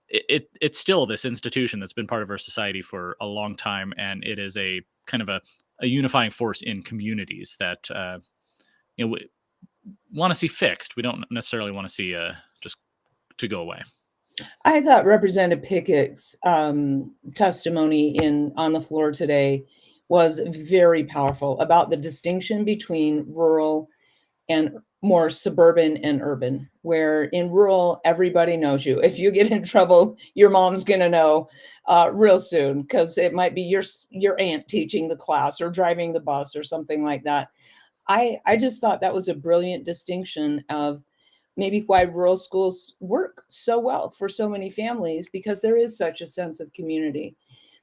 It's still this institution that's been part of our society for a long time, and it is a kind of a unifying force in communities that we want to see fixed. We don't necessarily want to see just to go away. I thought Representative Pickett's testimony on the floor today was very powerful about the distinction between rural and more suburban and urban, where in rural, everybody knows you. If you get in trouble, your mom's going to know real soon, because it might be your aunt teaching the class or driving the bus or something like that. I just thought that was a brilliant distinction of maybe why rural schools work so well for so many families, because there is such a sense of community.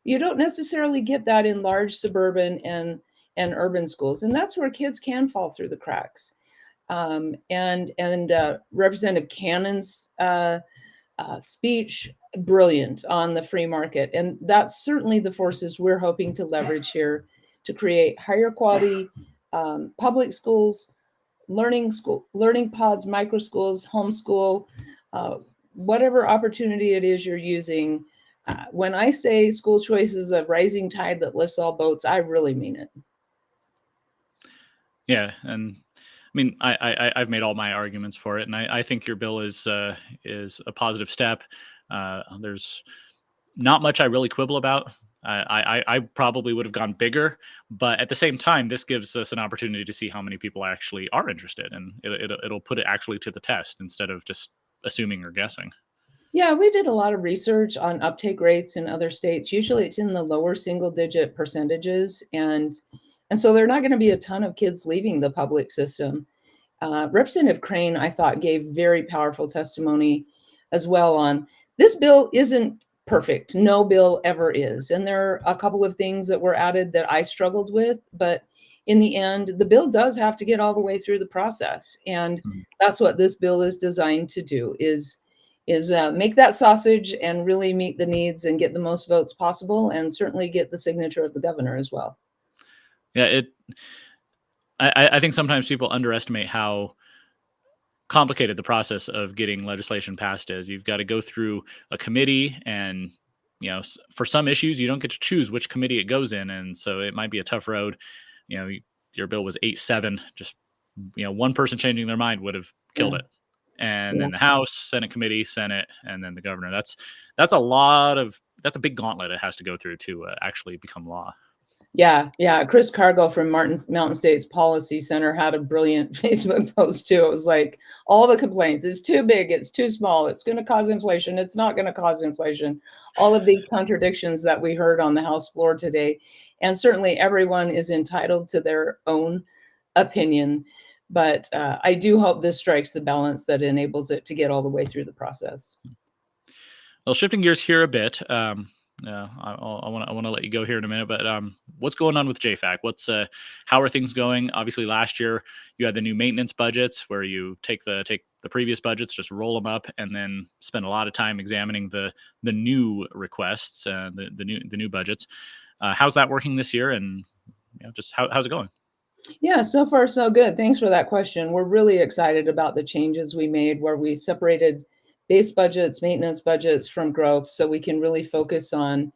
You don't necessarily get that in large suburban and urban schools, and that's where kids can fall through the cracks. And Representative Cannon's speech, brilliant on the free market, and that's certainly the forces we're hoping to leverage here to create higher quality public schools, learning pods, micro schools, homeschool, whatever opportunity it is you're using. When I say school choice is a rising tide that lifts all boats, I really mean it. Yeah, and I mean, I've made all my arguments for it, and I think your bill is a positive step. There's not much I really quibble about. I probably would have gone bigger, but at the same time, this gives us an opportunity to see how many people actually are interested, and it'll put it actually to the test instead of just assuming or guessing. Yeah, we did a lot of research on uptake rates in other states. Usually it's in the lower single digit percentages. And so there are not going to be a ton of kids leaving the public system. Representative Crane, I thought, gave very powerful testimony as well on this bill isn't perfect. No bill ever is. And there are a couple of things that were added that I struggled with, but in the end, the bill does have to get all the way through the process. And that's what this bill is designed to do, is make that sausage and really meet the needs and get the most votes possible, and certainly get the signature of the governor as well. Yeah, I think sometimes people underestimate how complicated the process of getting legislation passed is. You've got to go through a committee, and for some issues you don't get to choose which committee it goes in, and so it might be a tough road. Your bill was 8-7. Just one person changing their mind would have killed it. And then the House, Senate committee, Senate, and then the governor. That's a big gauntlet it has to go through to actually become law. Yeah. Chris Cargill from Mountain State's Policy Center had a brilliant Facebook post too. It was like, all the complaints: it's too big, it's too small, it's going to cause inflation, it's not going to cause inflation. All of these contradictions that we heard on the House floor today. And certainly everyone is entitled to their own opinion. But I do hope this strikes the balance that enables it to get all the way through the process. Well, shifting gears here a bit, I want to let you go here in a minute, but what's going on with JFAC? How are things going? Obviously, last year you had the new maintenance budgets where you take the previous budgets, just roll them up, and then spend a lot of time examining the new requests, the new budgets. How's that working this year, and just how's it going? Yeah, so far so good. Thanks for that question. We're really excited about the changes we made, where we separated base budgets, maintenance budgets from growth, so we can really focus on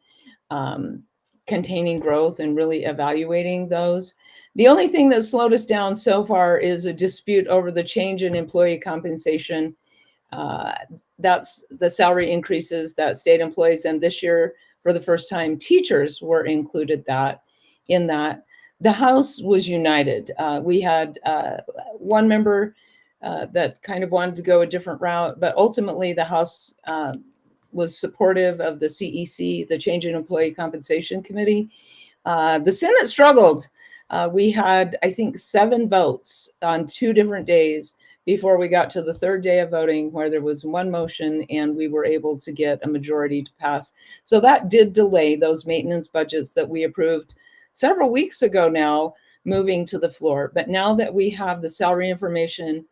containing growth and really evaluating those. The only thing that slowed us down so far is a dispute over the change in employee compensation. That's the salary increases that state employees, and this year, for the first time, teachers were included in that. The House was united. We had one member that kind of wanted to go a different route, but ultimately the House was supportive of the CEC, the Change in Employee Compensation Committee. The Senate struggled. We had, I think, 7 votes on 2 different days before we got to the 3rd day of voting, where there was 1 motion and we were able to get a majority to pass. So that did delay those maintenance budgets that we approved several weeks ago now, moving to the floor. But now that we have the salary information,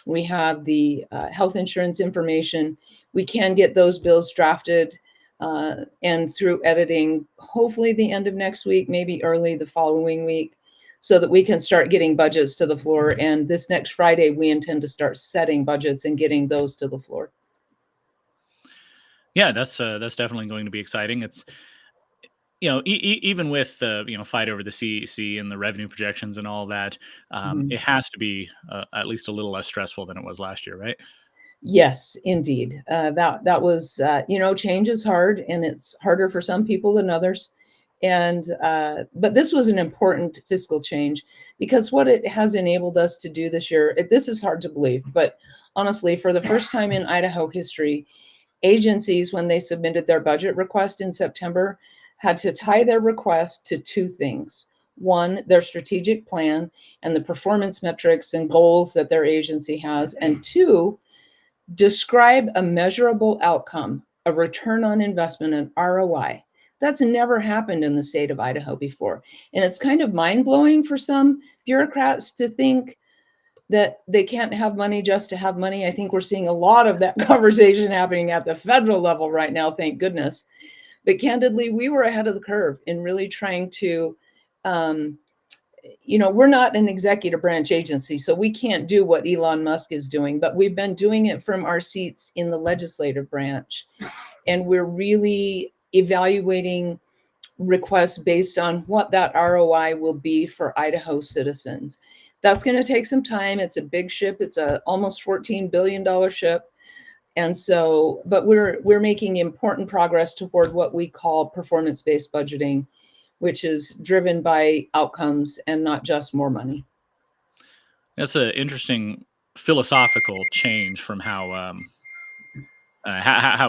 we have the health insurance information, we can get those bills drafted and through editing, hopefully the end of next week, maybe early the following week, so that we can start getting budgets to the floor. And this next Friday, we intend to start setting budgets and getting those to the floor. Yeah, that's definitely going to be exciting. It's, even with the fight over the CEC and the revenue projections and all that, it has to be at least a little less stressful than it was last year, right? Yes, indeed. That was, change is hard, and it's harder for some people than others. And but this was an important fiscal change, because what it has enabled us to do this year, this is hard to believe, but honestly, for the first time in Idaho history, agencies, when they submitted their budget request in September, had to tie their request to 2 things. 1, their strategic plan and the performance metrics and goals that their agency has. And 2, describe a measurable outcome, a return on investment, an ROI. That's never happened in the state of Idaho before. And it's kind of mind-blowing for some bureaucrats to think that they can't have money just to have money. I think we're seeing a lot of that conversation happening at the federal level right now, thank goodness. But candidly, we were ahead of the curve in really trying to, we're not an executive branch agency, so we can't do what Elon Musk is doing, but we've been doing it from our seats in the legislative branch. And we're really evaluating requests based on what that ROI will be for Idaho citizens. That's going to take some time. It's a big ship. It's a almost $14 billion ship. And so, but we're making important progress toward what we call performance-based budgeting, which is driven by outcomes and not just more money. That's an interesting philosophical change from how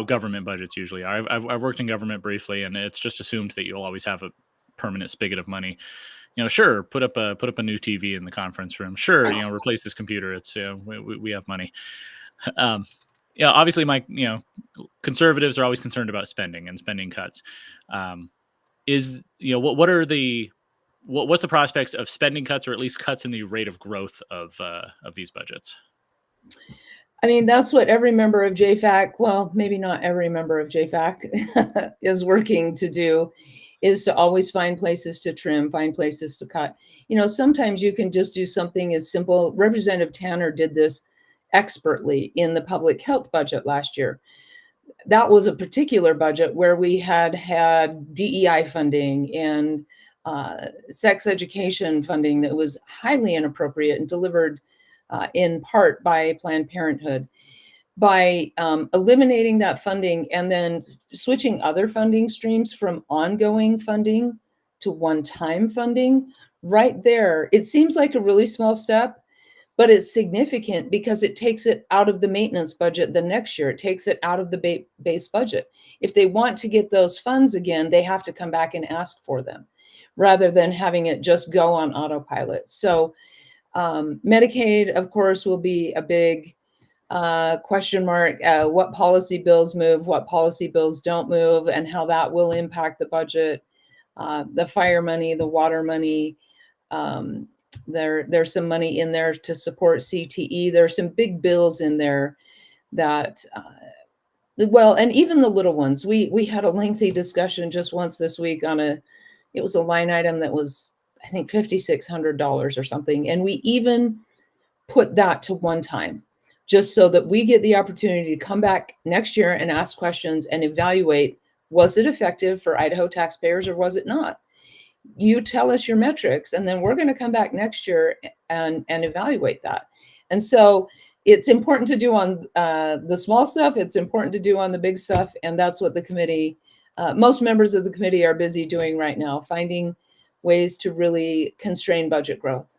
government budgets usually are. I've worked in government briefly, and it's just assumed that you'll always have a permanent spigot of money. Sure, put up a new TV in the conference room. Sure, replace this computer. It's we have money. Obviously, conservatives are always concerned about spending and spending cuts. What's the prospects of spending cuts, or at least cuts in the rate of growth of these budgets? I mean, that's what every member of JFAC, well, maybe not every member of JFAC is working to do, is to always find places to trim, find places to cut. Sometimes you can just do something as simple. Representative Tanner did this expertly in the public health budget last year. That was a particular budget where we had DEI funding and sex education funding that was highly inappropriate and delivered in part by Planned Parenthood. By eliminating that funding and then switching other funding streams from ongoing funding to one-time funding, right there, it seems like a really small step, but it's significant because it takes it out of the maintenance budget the next year. It takes it out of the base budget. If they want to get those funds again, they have to come back and ask for them, rather than having it just go on autopilot. So Medicaid, of course, will be a big question mark. What policy bills move, what policy bills don't move, and how that will impact the budget. The fire money, the water money, there's some money in there to support CTE. There's some big bills in there that, and even the little ones. We had a lengthy discussion just once this week on it was a line item that was, I think, $5,600 or something. And we even put that to one time, just so that we get the opportunity to come back next year and ask questions and evaluate, was it effective for Idaho taxpayers or was it not? You tell us your metrics, and then we're going to come back next year and evaluate that. And so it's important to do on the small stuff. It's important to do on the big stuff. And that's what the committee, most members of the committee are busy doing right now, finding ways to really constrain budget growth.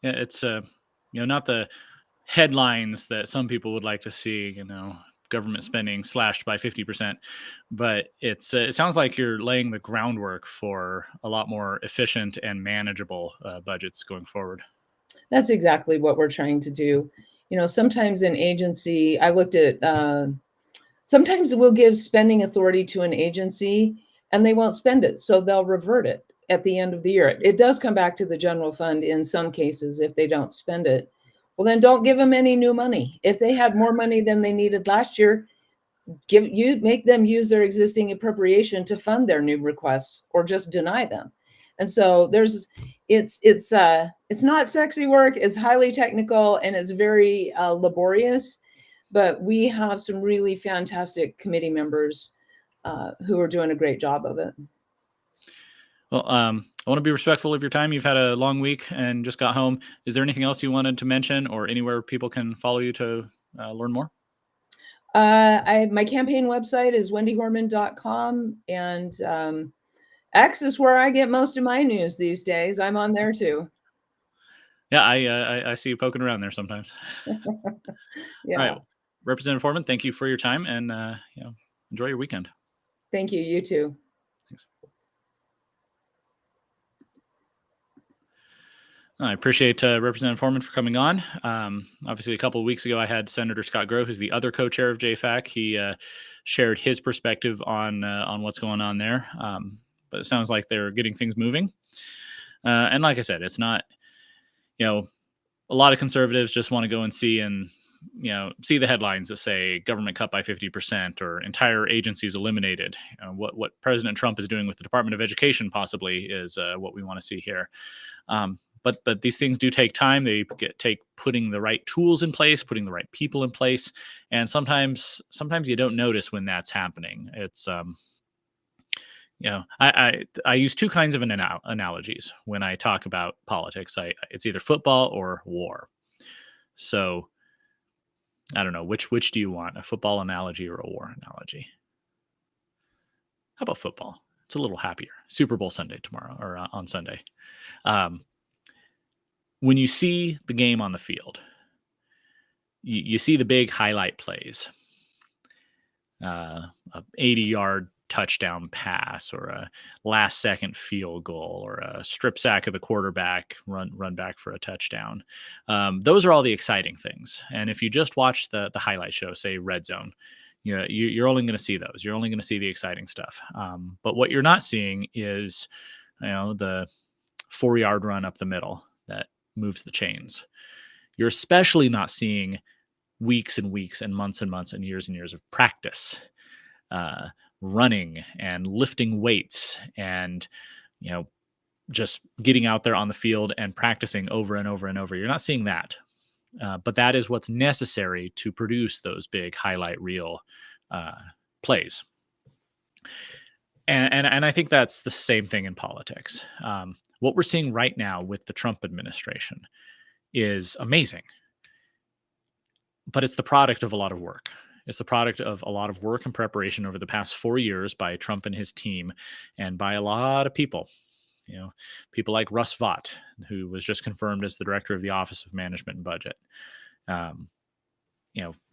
Yeah, it's not the headlines that some people would like to see, government spending slashed by 50%, but it sounds like you're laying the groundwork for a lot more efficient and manageable budgets going forward. That's exactly what we're trying to do. Sometimes an agency, I looked at, sometimes we'll give spending authority to an agency and they won't spend it. So they'll revert it at the end of the year. It does come back to the general fund in some cases if they don't spend it. Well, then don't give them any new money. If they had more money than they needed last year, make them use their existing appropriation to fund their new requests, or just deny them. And so it's not sexy work. It's highly technical and it's very laborious, but we have some really fantastic committee members who are doing a great job of it. Well, I want to be respectful of your time. You've had a long week and just got home. Is there anything else you wanted to mention, or anywhere people can follow you to learn more? My campaign website is wendyhorman.com, and X is where I get most of my news these days. I'm on there too. Yeah, I see you poking around there sometimes. Yeah. All right, Representative Horman, thank you for your time, and enjoy your weekend. Thank you. You too. Thanks. I appreciate Representative Horman for coming on. Obviously, a couple of weeks ago, I had Senator Scott Grove, who's the other co-chair of JFAC. He shared his perspective on what's going on there. But it sounds like they're getting things moving. And like I said, it's not, a lot of conservatives just want to go and see the headlines that say government cut by 50% or entire agencies eliminated. What President Trump is doing with the Department of Education possibly is what we want to see here. But these things do take time. They take putting the right tools in place, putting the right people in place, and sometimes you don't notice when that's happening. It's I use two kinds of analogies when I talk about politics. It's either football or war. So I don't know which do you want, a football analogy or a war analogy? How about football? It's a little happier. Super Bowl Sunday tomorrow, or on Sunday. When you see the game on the field, you see the big highlight plays, a 80-yard touchdown pass, or a last-second field goal, or a strip sack of the quarterback, run back for a touchdown. Those are all the exciting things. And if you just watch the highlight show, say Red Zone, you're only going to see those. You're only going to see the exciting stuff. But what you're not seeing is, the 4-yard run up the middle that moves the chains. You're especially not seeing weeks and weeks and months and years of practice, running and lifting weights and, just getting out there on the field and practicing over and over and over. You're not seeing that. But that is what's necessary to produce those big highlight reel plays. And I think that's the same thing in politics. What we're seeing right now with the Trump administration is amazing, but it's the product of a lot of work. It's the product of a lot of work and preparation over the past 4 years by Trump and his team, and by a lot of people. People like Russ Vought, who was just confirmed as the director of the Office of Management and Budget.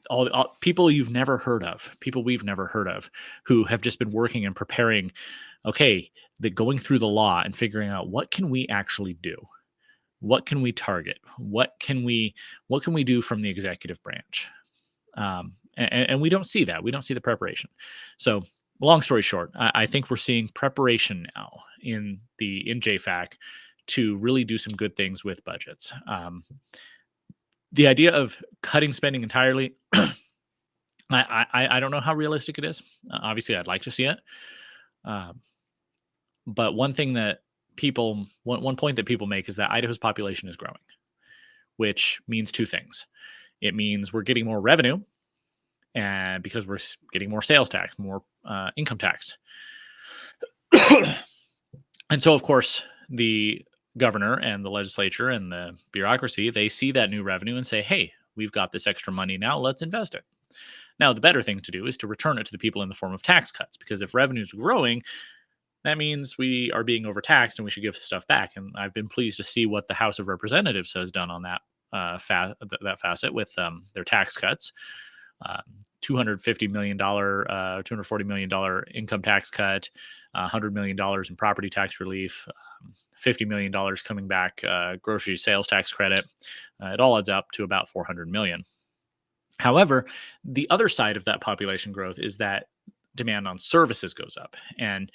All people you've never heard of, people we've never heard of, who have just been working and preparing. Okay, going through the law and figuring out what can we actually do, what can we target, what can we do from the executive branch, and we don't see that. We don't see the preparation. So, long story short, I think we're seeing preparation now in JFAC to really do some good things with budgets. The idea of cutting spending entirely, I don't know how realistic it is. Obviously, I'd like to see it. But one point that people make is that Idaho's population is growing, which means two things. It means we're getting more revenue, and because we're getting more sales tax, more income tax. And so, of course, the governor and the legislature and the bureaucracy, they see that new revenue and say, hey, we've got this extra money now, let's invest it. Now, the better thing to do is to return it to the people in the form of tax cuts, because if revenue's growing, that means we are being overtaxed and we should give stuff back. And I've been pleased to see what the House of Representatives has done on that that facet with their tax cuts. $240 million income tax cut, $100 million in property tax relief, $50 million coming back grocery sales tax credit. It all adds up to about $400 million. However, the other side of that population growth is that demand on services goes up. And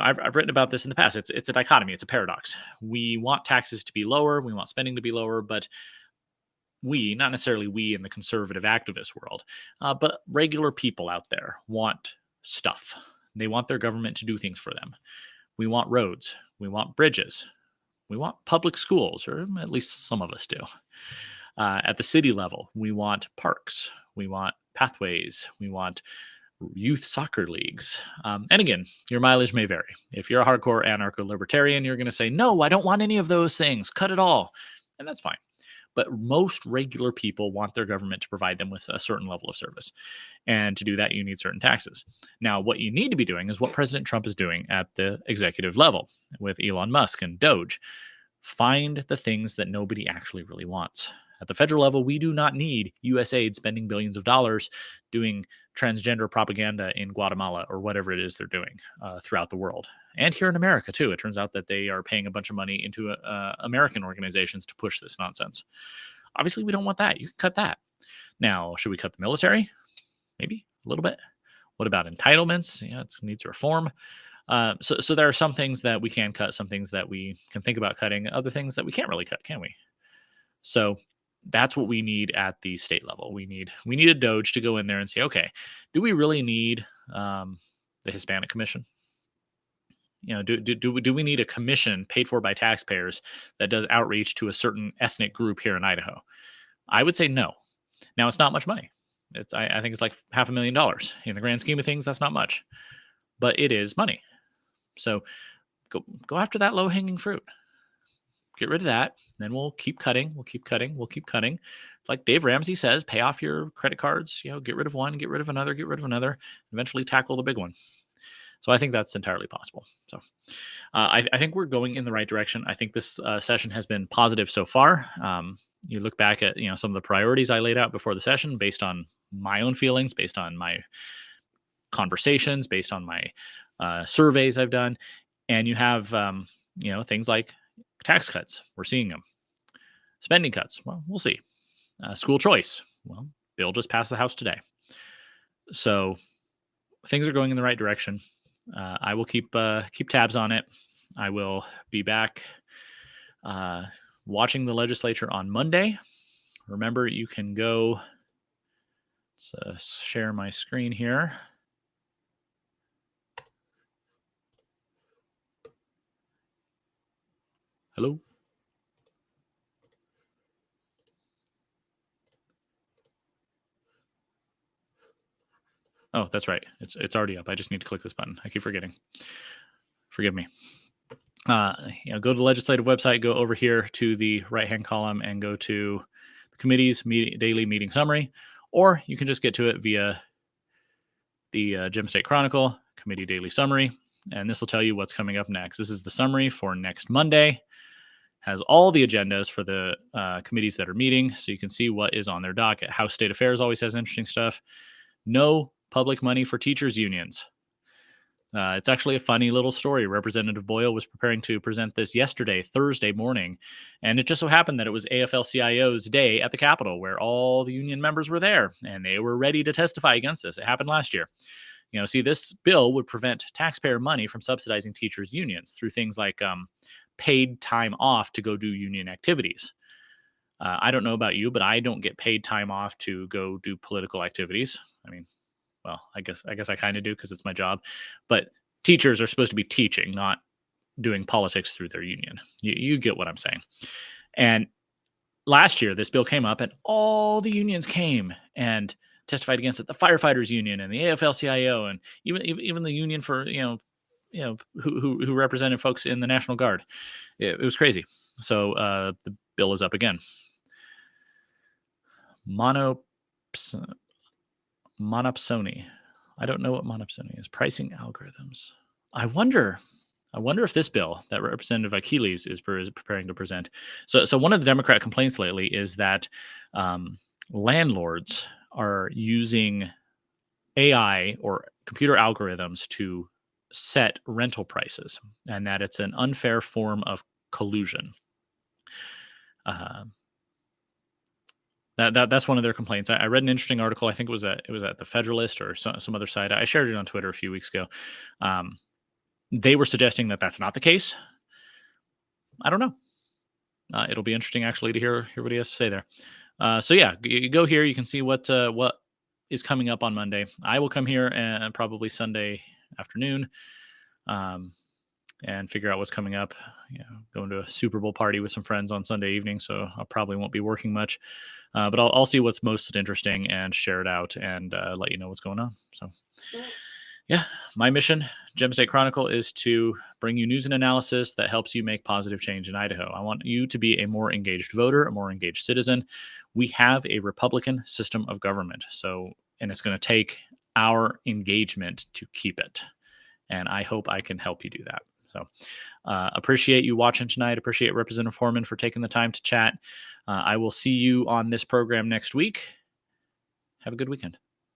I've written about this in the past. It's a dichotomy. It's a paradox. We want taxes to be lower. We want spending to be lower, but we, not necessarily we in the conservative activist world, but regular people out there want stuff. They want their government to do things for them. We want roads. We want bridges. We want public schools, or at least some of us do. At the city level, we want parks. We want pathways. We want youth soccer leagues. And again, your mileage may vary. If you're a hardcore anarcho-libertarian, you're going to say, no, I don't want any of those things. Cut it all. And that's fine. But most regular people want their government to provide them with a certain level of service. And to do that, you need certain taxes. Now, what you need to be doing is what President Trump is doing at the executive level with Elon Musk and Doge. Find the things that nobody actually really wants. At the federal level, we do not need USAID spending billions of dollars doing transgender propaganda in Guatemala or whatever it is they're doing throughout the world. And here in America, too. It turns out that they are paying a bunch of money into American organizations to push this nonsense. Obviously, we don't want that. You can cut that. Now, should we cut the military? Maybe a little bit. What about entitlements? Yeah, it needs reform. So there are some things that we can cut, some things that we can think about cutting, other things that we can't really cut, can we? So that's what we need at the state level. We need a Doge to go in there and say, okay, do we really need the Hispanic Commission? Do we need a commission paid for by taxpayers that does outreach to a certain ethnic group here in Idaho? I would say no. Now, it's not much money. I think it's like $500,000. In the grand scheme of things, that's not much, but it is money. So go after that low-hanging fruit. Get rid of that. Then we'll keep cutting. We'll keep cutting. Like Dave Ramsey says, pay off your credit cards. Get rid of one, get rid of another, eventually tackle the big one. So I think that's entirely possible. So I think we're going in the right direction. I think this session has been positive so far. You look back at some of the priorities I laid out before the session based on my own feelings, based on my conversations, based on my surveys I've done, and you have things like tax cuts. We're seeing them. Spending cuts. Well, we'll see. School choice. Well, bill just passed the House today. So things are going in the right direction. I will keep tabs on it. I will be back watching the legislature on Monday. Remember, you can go share my screen here. Hello? Oh, that's right. It's already up. I just need to click this button. I keep forgetting. Forgive me. Go to the legislative website, go over here to the right-hand column and go to the committee's daily meeting summary, or you can just get to it via the Gem State Chronicle committee daily summary, and this will tell you what's coming up next. This is the summary for next Monday. Has all the agendas for the committees that are meeting, so you can see what is on their docket. House State Affairs always has interesting stuff. No public money for teachers' unions. It's actually a funny little story. Representative Boyle was preparing to present this yesterday, Thursday morning, and it just so happened that it was AFL-CIO's day at the Capitol, where all the union members were there, and they were ready to testify against this. It happened last year. See, this bill would prevent taxpayer money from subsidizing teachers' unions through things like paid time off to go do union activities. I don't know about you, but I don't get paid time off to go do political activities. I mean, well, I guess I kind of do because it's my job. But teachers are supposed to be teaching, not doing politics through their union. You get what I'm saying. And last year, this bill came up, and all the unions came and testified against it. The firefighters union and the AFL-CIO, and even the union for who represented folks in the National Guard. It was crazy. So the bill is up again. Monopsony. I don't know what monopsony is. Pricing algorithms. I wonder I wonder if this bill that Representative Achilles is preparing to present. So one of the Democrat complaints lately is that landlords are using AI or computer algorithms to set rental prices, and that it's an unfair form of collusion. That's one of their complaints. I read an interesting article. I think it was at the Federalist or some other site. I shared it on Twitter a few weeks ago. They were suggesting that that's not the case. I don't know. It'll be interesting actually to hear what he has to say there. So yeah, you go here. You can see what is coming up on Monday. I will come here and probably Sunday afternoon, and figure out what's coming up. Going to a Super Bowl party with some friends on Sunday evening, so I probably won't be working much. But I'll see what's most interesting and share it out and let you know what's going on. So yeah, my mission, Gem State Chronicle, is to bring you news and analysis that helps you make positive change in Idaho. I want you to be a more engaged voter, a more engaged citizen. We have a Republican system of government, and it's going to take our engagement to keep it. And I hope I can help you do that. So appreciate you watching tonight. Appreciate Representative Horman for taking the time to chat. I will see you on this program next week. Have a good weekend.